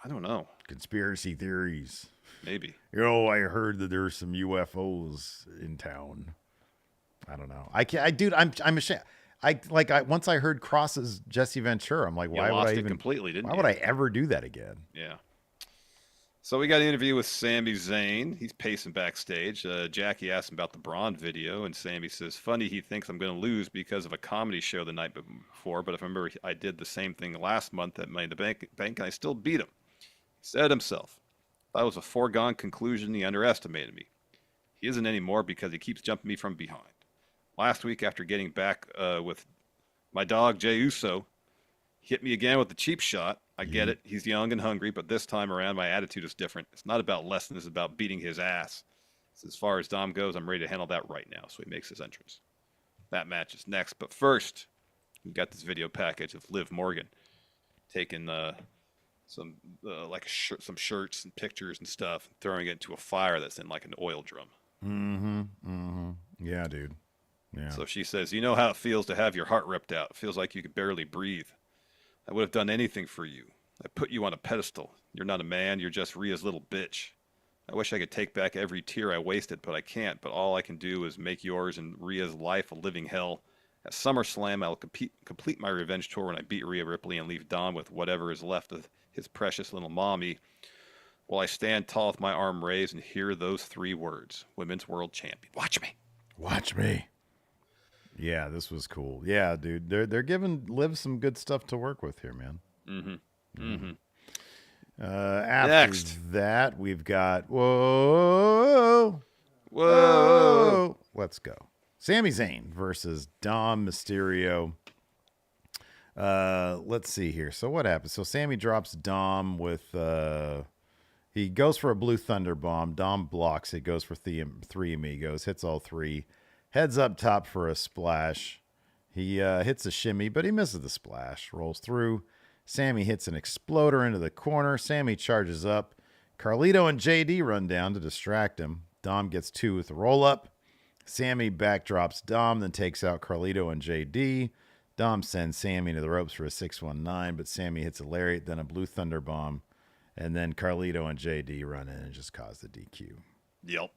B: I don't know.
A: Conspiracy theories.
B: Maybe.
A: I heard that there's some UFOs in town. I don't know. I'm ashamed. Once I heard Kross's Jesse Ventura, I'm like, why would I even
B: completely? Didn't
A: why would I ever do that again?
B: Yeah. So we got an interview with Sami Zayn. He's pacing backstage. Jackie asked him about the Bron video, and Sami says, funny, he thinks I'm going to lose because of a comedy show the night before, but if I remember, I did the same thing last month at Money in the Bank, and I still beat him. He said himself, that was a foregone conclusion. He underestimated me. He isn't anymore because he keeps jumping me from behind. Last week, after getting back with my dog, Jey Uso, he hit me again with the cheap shot. I get it. He's young and hungry, but this time around, my attitude is different. It's not about lessons. It's about beating his ass. So as far as Dom goes, I'm ready to handle that right now. So he makes his entrance. That match is next. But first, we got this video package of Liv Morgan taking some shirts and pictures and stuff, and throwing it into a fire that's in like an oil drum.
A: Yeah, dude. Yeah.
B: So she says, you know how it feels to have your heart ripped out. It feels like you could barely breathe. I would have done anything for you. I put you on a pedestal. You're not a man. You're just Rhea's little bitch. I wish I could take back every tear I wasted, but I can't. But all I can do is make yours and Rhea's life a living hell. At SummerSlam, I'll complete my revenge tour when I beat Rhea Ripley and leave Dom with whatever is left of his precious little mommy. While I stand tall with my arm raised and hear those 3 words, Women's World Champion. Watch me.
A: Watch me. Yeah, this was cool. Yeah, dude. They're giving Liv some good stuff to work with here, man.
B: Mm-hmm. Mm-hmm.
A: After
B: Next.
A: that, we've got whoa. Let's go. Sami Zayn versus Dom Mysterio. Let's see here. So what happens? So Sami drops Dom with he goes for a Blue Thunder Bomb. Dom blocks it. Goes for 3 amigos. Hits all 3. Heads up top for a splash. He hits a shimmy, but he misses the splash. Rolls through. Sami hits an exploder into the corner. Sami charges up. Carlito and JD run down to distract him. Dom gets 2 with the roll up. Sami backdrops Dom, then takes out Carlito and JD. Dom sends Sami to the ropes for a 619, but Sami hits a lariat, then a Blue Thunder Bomb, and then Carlito and JD run in and just cause the DQ.
B: Yep.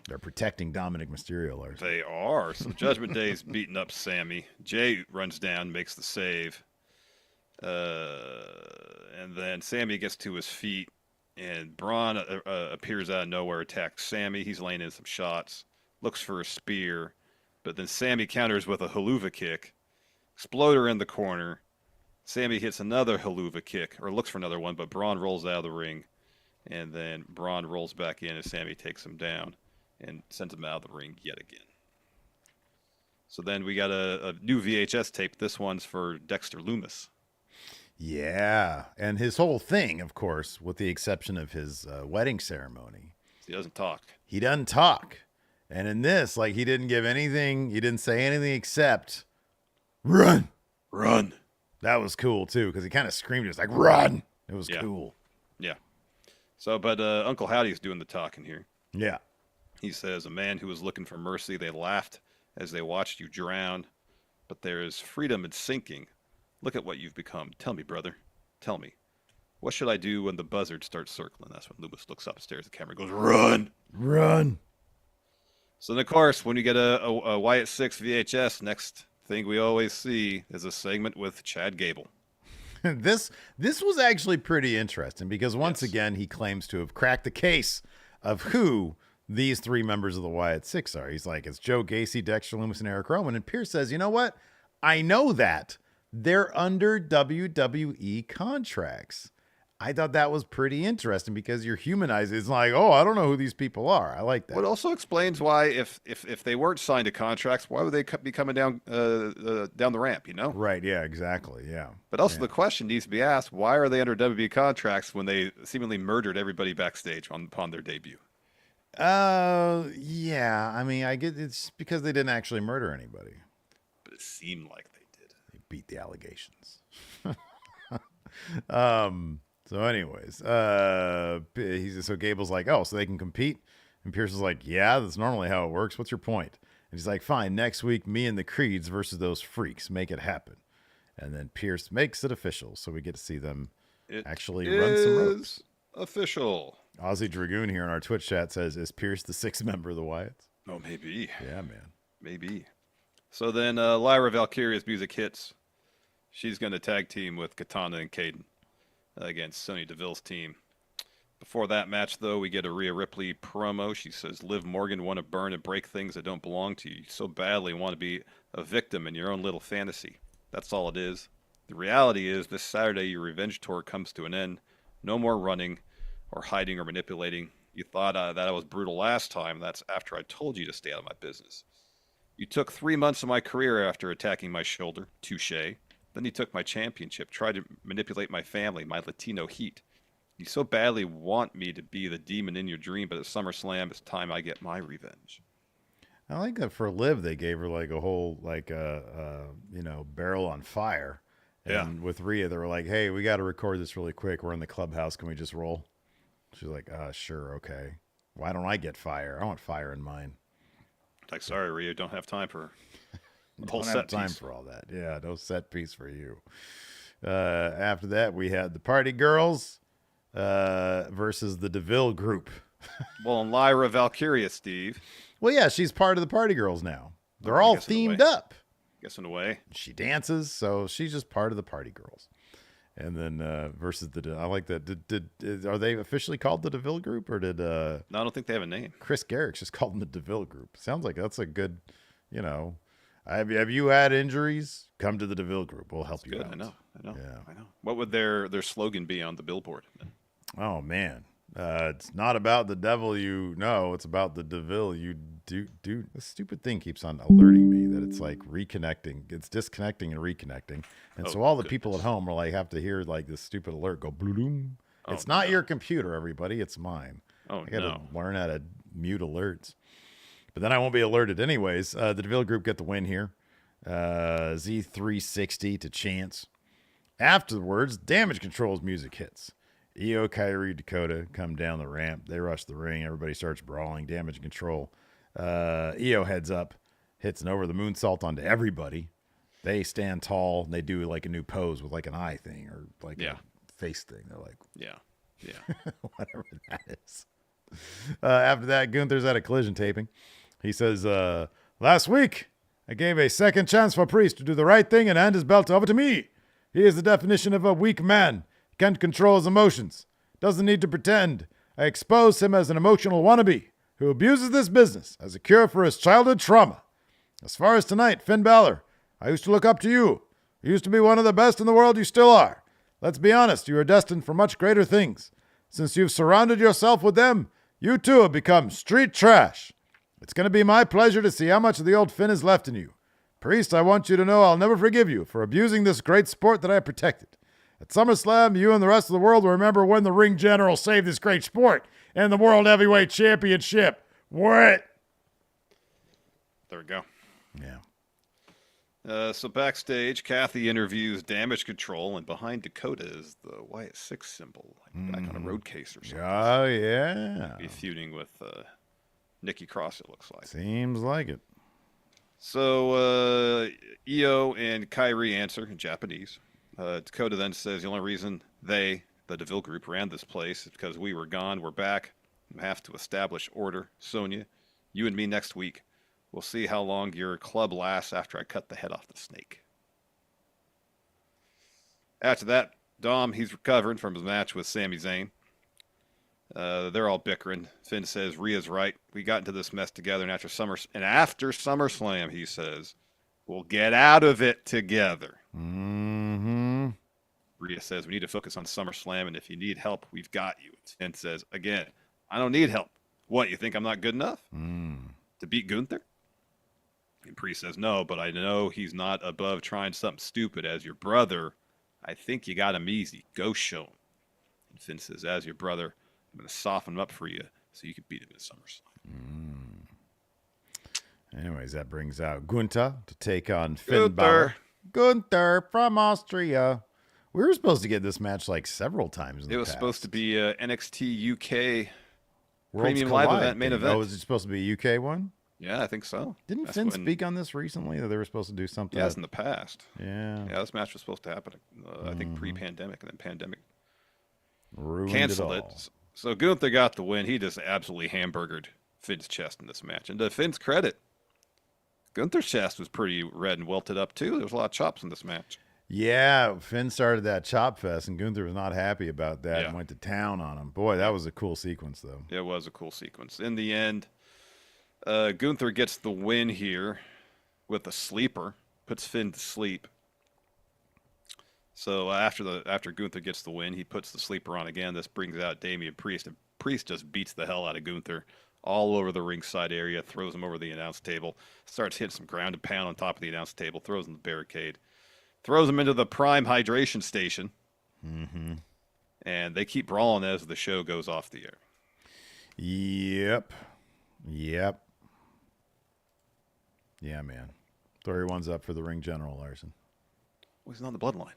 A: They're protecting Dominic Mysterio, Larson.
B: They are. So Judgment Day's beating up Sami. Jay runs down, makes the save. And then Sami gets to his feet, and Bron appears out of nowhere, attacks Sami. He's laying in some shots, looks for a spear, but then Sami counters with a haluva kick. Exploder in the corner. Sami hits another haluva kick, or looks for another one, but Bron rolls out of the ring, and then Bron rolls back in as Sami takes him down and sends him out of the ring yet again. So then we got a new VHS tape. This one's for Dexter Lumis.
A: Yeah, and his whole thing, of course, with the exception of his wedding ceremony.
B: He doesn't talk.
A: He doesn't talk. And in this, like, he didn't give anything, he didn't say anything except, run.
B: Run.
A: That was cool, too, because he kind of screamed, just like, run. It was cool.
B: Yeah. So, but Uncle Howdy's doing the talking here.
A: Yeah.
B: He says, a man who was looking for mercy, they laughed as they watched you drown, but there is freedom in sinking. Look at what you've become. Tell me, brother. Tell me. What should I do when the buzzard starts circling? That's when Lumis looks upstairs at the camera and goes, run!
A: Run!
B: So, then, of course, when you get a Wyatt Sicks VHS, next thing we always see is a segment with Chad Gable.
A: This was actually pretty interesting because once again, he claims to have cracked the case of who these 3 members of the Wyatt Sicks are. He's like, it's Joe Gacy, Dexter Lumis, and Eric Rowan. And Pierce says, you know what? I know that. They're under WWE contracts. I thought that was pretty interesting because you're humanizing. It's like, oh, I don't know who these people are. I like that.
B: Well, it also explains why, if they weren't signed to contracts, why would they be coming down down the ramp? You know?
A: Right? Yeah. Exactly. Yeah.
B: But also the question needs to be asked: why are they under WWE contracts when they seemingly murdered everybody backstage upon their debut?
A: Yeah. I mean, I get it's because they didn't actually murder anybody.
B: But it seemed like they did.
A: They beat the allegations. So anyways, so Gable's like, oh, so they can compete? And Pierce is like, yeah, that's normally how it works. What's your point? And he's like, fine, next week, me and the Creeds versus those freaks. Make it happen. And then Pierce makes it official. So we get to see them actually run some ropes.
B: Official.
A: Aussie Dragoon here in our Twitch chat says, is Pierce the 6th member of the Wyatts?
B: Oh, maybe.
A: Yeah, man.
B: Maybe. So then Lyra Valkyria's music hits. She's going to tag team with Katana and Caden against Sonya Deville's team. Before that match, though, we get a Rhea Ripley promo. She says, Liv Morgan want to burn and break things that don't belong to you. You so badly want to be a victim in your own little fantasy. That's all it is. The reality is, this Saturday, your revenge tour comes to an end. No more running or hiding or manipulating. You thought that I was brutal last time. That's after I told you to stay out of my business. You took 3 months of my career after attacking my shoulder. Touché. Then you took my championship, tried to manipulate my family, my Latino heat. You so badly want me to be the demon in your dream, but at SummerSlam, it's time I get my revenge.
A: I like that for Liv, they gave her like a whole, barrel on fire. And with Rhea, they were like, hey, we got to record this really quick. We're in the clubhouse. Can we just roll? She's like, sure, okay. Why don't I get fire? I want fire in mine.
B: Like, sorry, Rhea, don't have time for the whole
A: don't
B: set
A: have time
B: piece.
A: for all that. Yeah, no set piece for you. After that, we had the Party Girls versus the DeVille group.
B: Well, and Lyra Valkyria, Steve.
A: Well, yeah, she's part of the Party Girls now. They're all themed up.
B: Guess in a way.
A: She dances, so she's just part of the Party Girls. And then versus I like that. Are they officially called the DeVille group, or did?
B: No, I don't think they have a name.
A: Chris Garrick's just called them the DeVille group. Sounds like that's a good, Have you had injuries? Come to the DeVille group. We'll help you out.
B: I know.
A: Yeah.
B: I know. What would their slogan be on the billboard?
A: Oh man, it's not about the devil you know. It's about the DeVille you do. This stupid thing keeps on alerting me that it's like reconnecting. It's disconnecting and reconnecting, and so all the people at home are like have to hear like this stupid alert go bloom. It's not your computer, everybody. It's mine. I got to learn how to mute alerts. But then I won't be alerted anyways. The DeVille group get the win here. Z360 to Chance. Afterwards, Damage Control's music hits. Io, Kyrie, Dakota come down the ramp. They rush the ring. Everybody starts brawling. Damage Control. Io heads up, hits an over the moonsault onto everybody. They stand tall. And they do like a new pose with like an eye thing or like a face thing. They're like, whatever that is. After that, Gunther's at a collision taping. He says, last week, I gave a second chance for Priest to do the right thing and hand his belt over to me. He is the definition of a weak man. He can't control his emotions. Doesn't need to pretend. I exposed him as an emotional wannabe who abuses this business as a cure for his childhood trauma. As far as tonight, Finn Balor, I used to look up to you. You used to be one of the best in the world. You still are. Let's be honest. You are destined for much greater things. Since you've surrounded yourself with them, you too have become street trash. It's going to be my pleasure to see how much of the old Finn is left in you. Priest, I want you to know I'll never forgive you for abusing this great sport that I protected. At SummerSlam, you and the rest of the world will remember when the ring general saved this great sport and the World Heavyweight Championship. What?
B: There we go.
A: Yeah.
B: So backstage, Kathy interviews Damage Control, and behind Dakota is the Wyatt Sicks symbol, like back on a road case or something.
A: Oh, yeah.
B: Be feuding with Nikki Cross, it looks like.
A: Seems like it.
B: So Io and Kyrie answer in Japanese. Dakota then says the only reason they, the DeVille group, ran this place is because we were gone. We're back. We have to establish order. Sonya, you and me next week. We'll see how long your club lasts after I cut the head off the snake. After that, Dom, he's recovering from his match with Sami Zayn. They're all bickering. Finn says, Rhea's right. We got into this mess together, and after SummerSlam, he says, we'll get out of it together.
A: Mm-hmm.
B: Rhea says, we need to focus on SummerSlam, and if you need help, we've got you. Finn says, again, I don't need help. What, you think I'm not good enough to beat Gunther? And Priest says, no, but I know he's not above trying something stupid. As your brother, I think you got him easy. Go show him. And Finn says, as your brother, I'm going to soften him up for you so you can beat him in SummerSlam.
A: Anyways, that brings out Gunther to take on Finn Balor. Gunther from Austria. We were supposed to get this match like several times in the past.
B: It was supposed to be NXT UK
A: Worlds
B: Premium
A: Collide
B: Live event, main
A: thing.
B: event.
A: Oh, was it supposed to be a UK one?
B: Yeah, I think so.
A: Didn't Finn speak on this recently that they were supposed to do something?
B: Yes, in the past.
A: Yeah.
B: Yeah, this match was supposed to happen, I think, pre-pandemic, and then pandemic
A: Ruined
B: canceled
A: it.
B: it. So Gunther got the win. He just absolutely hamburgered Finn's chest in this match. And to Finn's credit, Gunther's chest was pretty red and welted up, too. There was a lot of chops in this match.
A: Yeah, Finn started that chop fest, and Gunther was not happy about that and went to town on him. Boy, that was a cool sequence, though.
B: It was a cool sequence. In the end, Gunther gets the win here with a sleeper, puts Finn to sleep. So after Gunther gets the win, he puts the sleeper on again. This brings out Damian Priest, and Priest just beats the hell out of Gunther all over the ringside area, throws him over the announce table, starts hitting some ground and pound on top of the announce table, throws him in the barricade, throws him into the Prime hydration station, and they keep brawling as the show goes off the air.
A: Yep. Yeah, man. Throw your ones up for the ring general, Larson.
B: Well, he's not on the Bloodline.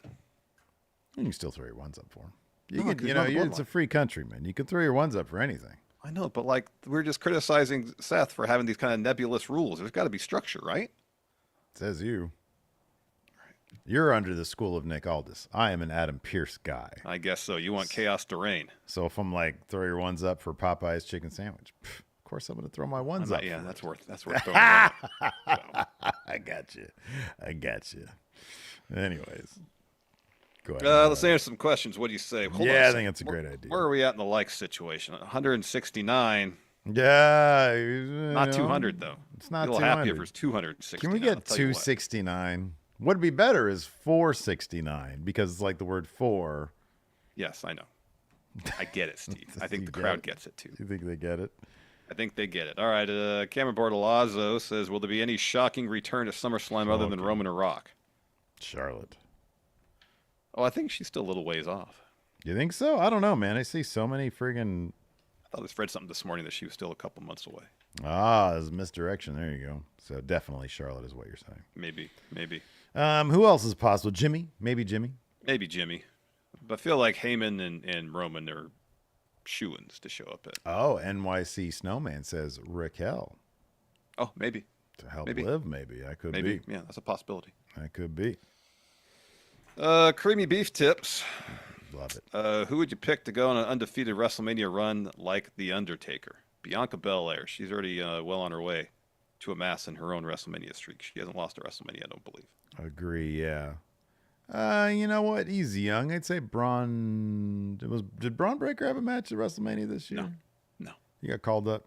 A: You can still throw your ones up for him. It's a free country, man. You can throw your ones up for anything.
B: I know, but like we're just criticizing Seth for having these kind of nebulous rules. There's got to be structure, right?
A: Says you. You're under the school of Nick Aldis. I am an Adam Pearce guy.
B: I guess so. You want chaos to reign.
A: So if I'm like, throw your ones up for Popeye's chicken sandwich, of course I'm going to throw my ones up.
B: Yeah, that's worth throwing one up. So.
A: I got you. Anyways, go ahead.
B: Let's answer some questions. What do you say? Hold on
A: I think it's a great idea.
B: Where are we at in the like situation? 169.
A: Yeah.
B: Not 200, though.
A: It's not 200.
B: A little happy if it's 269.
A: Can we get 269? What'd be better is 469 because it's like the word for.
B: Yes, I know. I get it, Steve. I think the crowd gets it, too.
A: You think they get it?
B: I think they get it. All right. Cameron Bortolazzo says, will there be any shocking return to SummerSlam other than Roman or Rock?
A: Charlotte.
B: Oh, I think she's still a little ways off.
A: You think so? I don't know, man. I see so many friggin'...
B: I thought I read something this morning that she was still a couple months away.
A: There's misdirection. There you go. So definitely Charlotte is what you're saying.
B: Maybe.
A: Who else is possible? Jimmy? Maybe Jimmy.
B: But I feel like Heyman and Roman are shoo-ins to show up at.
A: Oh, NYC Snowman says Raquel.
B: Oh, maybe.
A: To help Liv, maybe. I could be.
B: Yeah, that's a possibility.
A: I could be.
B: Creamy beef tips.
A: Love it.
B: Who would you pick to go on an undefeated WrestleMania run like The Undertaker? Bianca Belair. She's already well on her way to amassing her own WrestleMania streak. She hasn't lost a WrestleMania, I don't believe.
A: Agree, yeah. You know what? He's young. I'd say Bron. Did Bron Breakker have a match at WrestleMania this year?
B: No.
A: He got called up.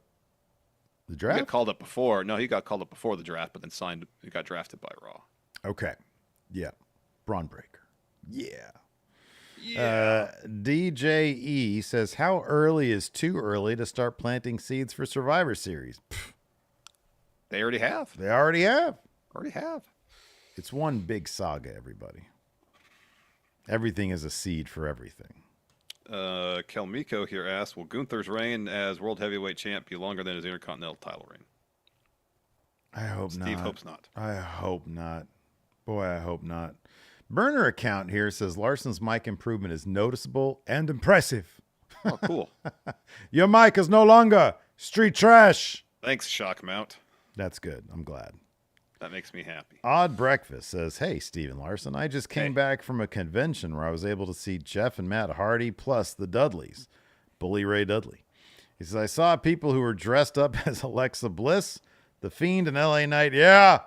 A: The draft?
B: He got called up before. No, he got called up before the draft, but then he got drafted by Raw.
A: Okay. Yeah. Bron Breakker. Yeah.
B: Yeah.
A: DJE says, how early is too early to start planting seeds for Survivor Series?
B: They already have.
A: Already have. It's one big saga, everybody. Everything is a seed for everything.
B: Kelmiko here asks, will Gunther's reign as World Heavyweight Champ be longer than his Intercontinental title reign?
A: I hope not.
B: Steve hopes not.
A: I hope not. Boy, I hope not. Burner account here says Larson's mic improvement is noticeable and impressive.
B: Oh, cool.
A: Your mic is no longer street trash.
B: Thanks, Shockmount.
A: That's good. I'm glad.
B: That makes me happy.
A: Odd Breakfast says, hey, Steven Larson, I just came back from a convention where I was able to see Jeff and Matt Hardy plus the Dudleys, Bully Ray Dudley. He says, I saw people who were dressed up as Alexa Bliss, The Fiend, and LA Knight. Yeah.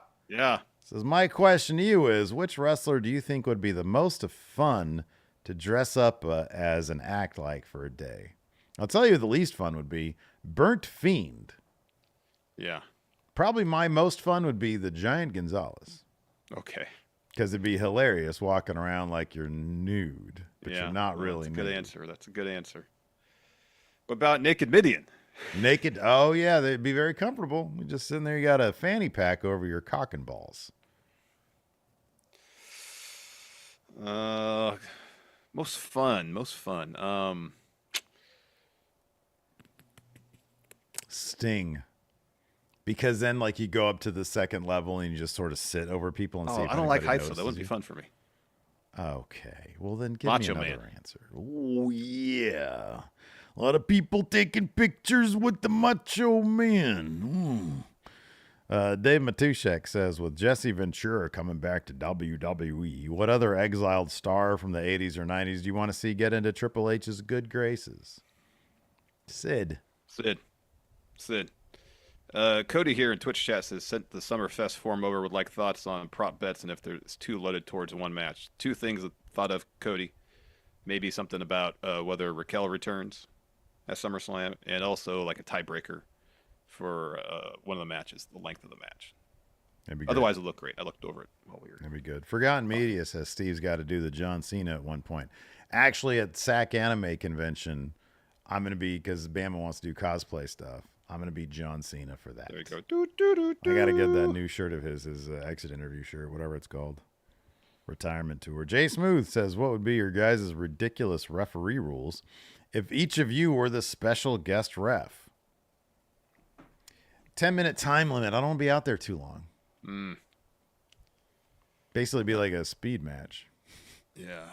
A: Says, my question to you is, which wrestler do you think would be the most fun to dress up as an act like for a day? I'll tell you the least fun would be Burnt Fiend.
B: Yeah.
A: Probably my most fun would be the Giant Gonzalez.
B: Okay.
A: Because it'd be hilarious walking around like you're nude, but you're not really nude.
B: That's a good answer. What about Naked Midian?
A: Naked? Oh, yeah, they'd be very comfortable. You just sitting there, you got a fanny pack over your cock and balls.
B: Most fun.
A: Sting. Because then, like, you go up to the second level and you just sort of sit over people and see if
B: I don't like heights,
A: notices
B: so that wouldn't
A: you.
B: be fun for me.
A: Okay. Well, then give
B: Macho
A: me another
B: Man.
A: answer. Oh, yeah. A lot of people taking pictures with the Macho Man. Dave Matushek says, with Jesse Ventura coming back to WWE, what other exiled star from the 80s or 90s do you want to see get into Triple H's good graces? Sid.
B: Cody here in Twitch chat says, sent the Summerfest form over, would like thoughts on prop bets and if there's too loaded towards one match. Two things I thought of, Cody. Maybe something about whether Raquel returns at SummerSlam, and also like a tiebreaker for one of the matches, the length of the match. Otherwise, it looked great. I looked over it while we were.
A: That'd be good. Forgotten Media says Steve's got to do the John Cena at one point. Actually, at SAC Anime Convention, I'm going to be, because Bama wants to do cosplay stuff, I'm going to be John Cena for that.
B: There you go.
A: I got to get that new shirt of his exit interview shirt, whatever it's called. Retirement tour. Jay Smooth says, what would be your guys' ridiculous referee rules if each of you were the special guest ref? 10-minute time limit. I don't want to be out there too long. Basically be like a speed match.
B: Yeah.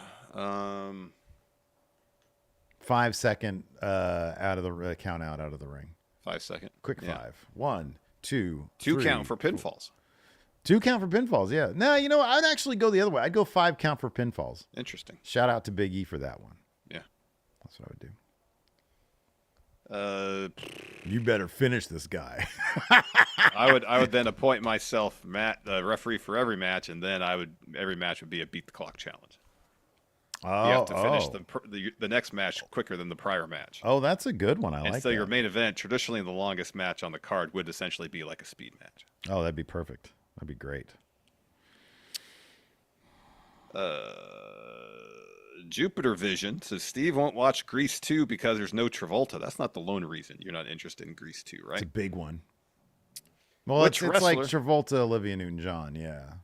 A: 5 second out of the count out of the ring.
B: 5 second.
A: Quick 5. 1, 2,
B: Two
A: 3,
B: count for pinfalls.
A: 2 count for pinfalls, yeah. No, you know, I'd actually go the other way. I'd go 5 count for pinfalls.
B: Interesting.
A: Shout out to Big E for that one.
B: Yeah.
A: That's what I would do. You better finish this guy.
B: I would then appoint myself referee for every match, and then every match would be a beat the clock challenge.
A: Oh,
B: you have to finish the next match quicker than the prior match.
A: Oh, that's a good one. I like that.
B: So your main event, traditionally the longest match on the card, would essentially be like a speed match.
A: Oh, that'd be perfect. That'd be great.
B: Jupiter Vision says Steve won't watch Grease 2 because there's no Travolta. That's not the lone reason you're not interested in Grease 2, right?
A: It's a big one. Well, it's like Travolta, Olivia Newton-John, yeah.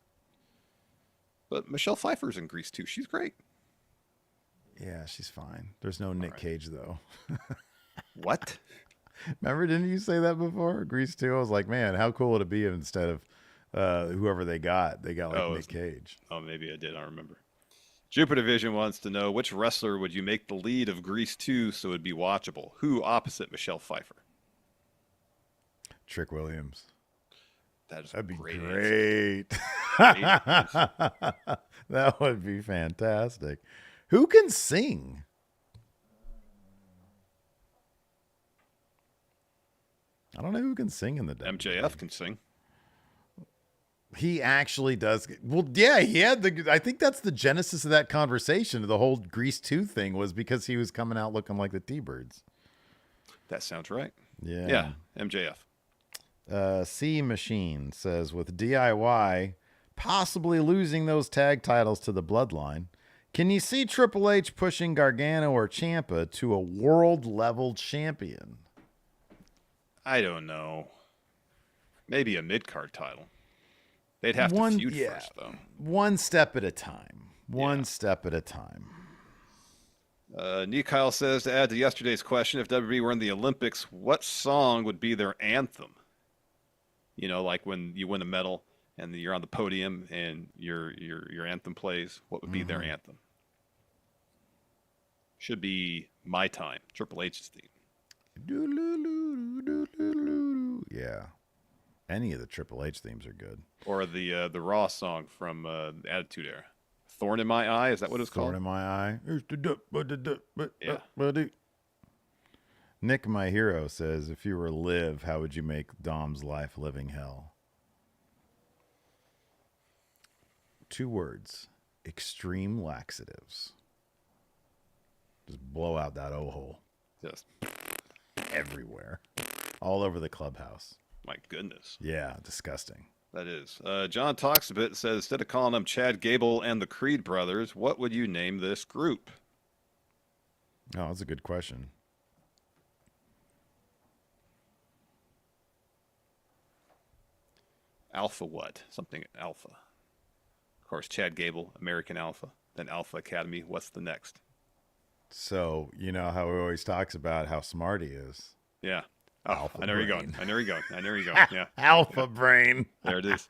B: But Michelle Pfeiffer's in Grease 2. She's great.
A: Yeah, she's fine. There's no Nick Cage, though.
B: What?
A: Remember, didn't you say that before? Grease 2? I was like, man, how cool would it be if instead of whoever they got like Nick Cage.
B: Oh, maybe I did. I don't remember. Jupiter Vision wants to know, which wrestler would you make the lead of Grease 2 so it'd be watchable? Who opposite Michelle Pfeiffer?
A: Trick Williams.
B: That'd be great.
A: That would be fantastic. Who can sing? I don't know who can sing in the WWE.
B: MJF can sing.
A: He actually does. Well, yeah, he had I think that's the genesis of that conversation. The whole Grease 2 thing was because he was coming out looking like the T-Birds.
B: That sounds right.
A: Yeah.
B: Yeah, MJF.
A: C Machine says, with DIY possibly losing those tag titles to the Bloodline, can you see Triple H pushing Gargano or Ciampa to a world-level champion?
B: I don't know. Maybe a mid-card title. They'd have to feud first, though.
A: One step at a time. One step at a time.
B: Kyle says, to add to yesterday's question, if WWE were in the Olympics, what song would be their anthem? You know, like when you win a medal and you're on the podium and your anthem plays, what would be their anthem? Should be My Time, Triple H's theme.
A: Yeah. Any of the Triple H themes are good.
B: Or the Raw song from the Attitude Era. Thorn in My Eye, is that what it's called?
A: Thorn in My Eye.
B: Yeah.
A: Nick, my hero, says, if you were Liv, how would you make Dom's life living hell? 2 words. Extreme laxatives. Just blow out that O-hole.
B: Just
A: everywhere. All over the clubhouse.
B: My goodness.
A: Yeah, disgusting.
B: That is. John talks a bit and says, instead of calling them Chad Gable and the Creed brothers, what would you name this group?
A: Oh, that's a good question.
B: Alpha what? Something Alpha. Of course, Chad Gable, American Alpha. Then Alpha Academy. What's the next?
A: So, you know how he always talks about how smart he is.
B: Yeah. Oh,
A: Alpha
B: I know where you're
A: brain.
B: going. I know where you're going. I know where you're going. Yeah.
A: Alpha brain.
B: There it is.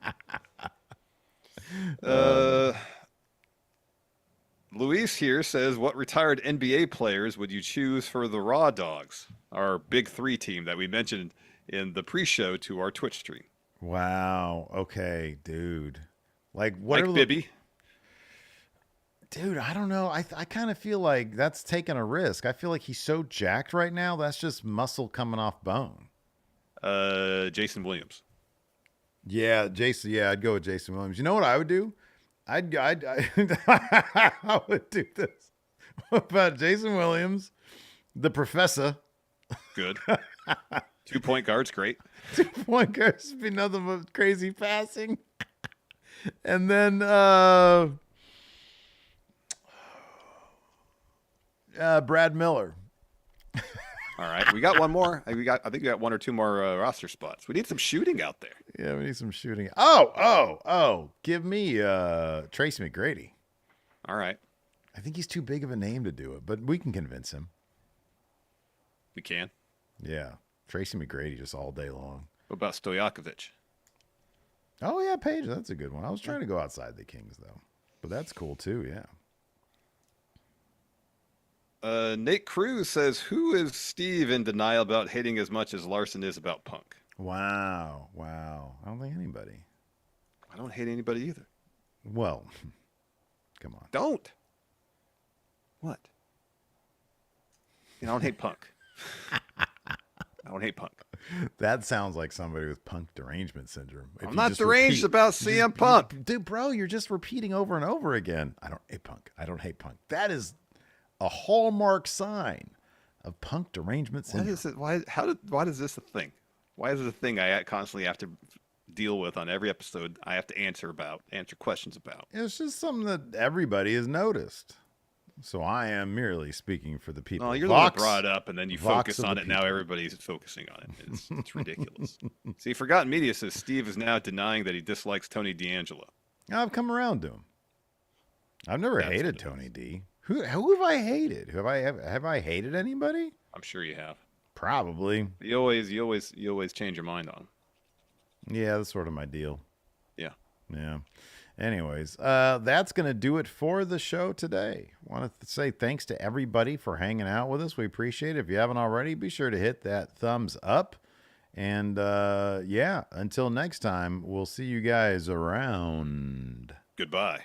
B: Luis here says, what retired NBA players would you choose for the Raw Dogs, our Big 3 team that we mentioned in the pre-show to our Twitch stream?
A: Wow. Okay, dude. Like, what
B: Like
A: are
B: Bibby?
A: Dude, I don't know. I kind of feel like that's taking a risk. I feel like he's so jacked right now. That's just muscle coming off bone.
B: Jason Williams.
A: Yeah, Jason. Yeah, I'd go with Jason Williams. You know what I would do? I would do this. What about Jason Williams, the Professor?
B: Good. 2-point guards, great.
A: 2-point guards would be nothing but crazy passing. And then Brad Miller.
B: All right, we got one more. I think we got 1 or 2 more roster spots. We need some shooting out there.
A: Yeah, we need some shooting. Oh! Give me Tracy McGrady.
B: All right,
A: I think he's too big of a name to do it, but we can convince him.
B: we can.
A: Yeah, Tracy McGrady just all day long.
B: What about Stojakovic?
A: Oh yeah, Paige, that's a good one. I was trying to go outside the Kings though, but that's cool too. Yeah.
B: Nate Cruz says, who is Steve in denial about hating as much as Larson is about Punk?
A: Wow. I don't think anybody.
B: I don't hate anybody either.
A: Well, come on.
B: Don't. What? I don't hate Punk. I don't hate Punk.
A: That sounds like somebody with punk derangement syndrome.
B: I'm not deranged about CM Punk.
A: Dude, bro, you're just repeating over and over again. I don't hate Punk. I don't hate Punk. That is a hallmark sign of punk derangement syndrome.
B: Why is this a thing? Why is it a thing I constantly have to deal with on every episode? I have to answer questions about.
A: It's just something that everybody has noticed. So I am merely speaking for the people.
B: Oh, you're the one that brought it up, and then you focus on it. Now everybody's focusing on it. It's ridiculous. See, Forgotten Media says Steve is now denying that he dislikes Tony D'Angelo.
A: I've come around to him. I've never hated Tony D. Who have I hated? Have I hated anybody?
B: I'm sure you have.
A: Probably.
B: You always change your mind on him.
A: Yeah, that's sort of my deal.
B: Yeah.
A: Anyways, that's going to do it for the show today. Want to say thanks to everybody for hanging out with us. We appreciate it. If you haven't already, be sure to hit that thumbs up. And until next time, we'll see you guys around.
B: Goodbye.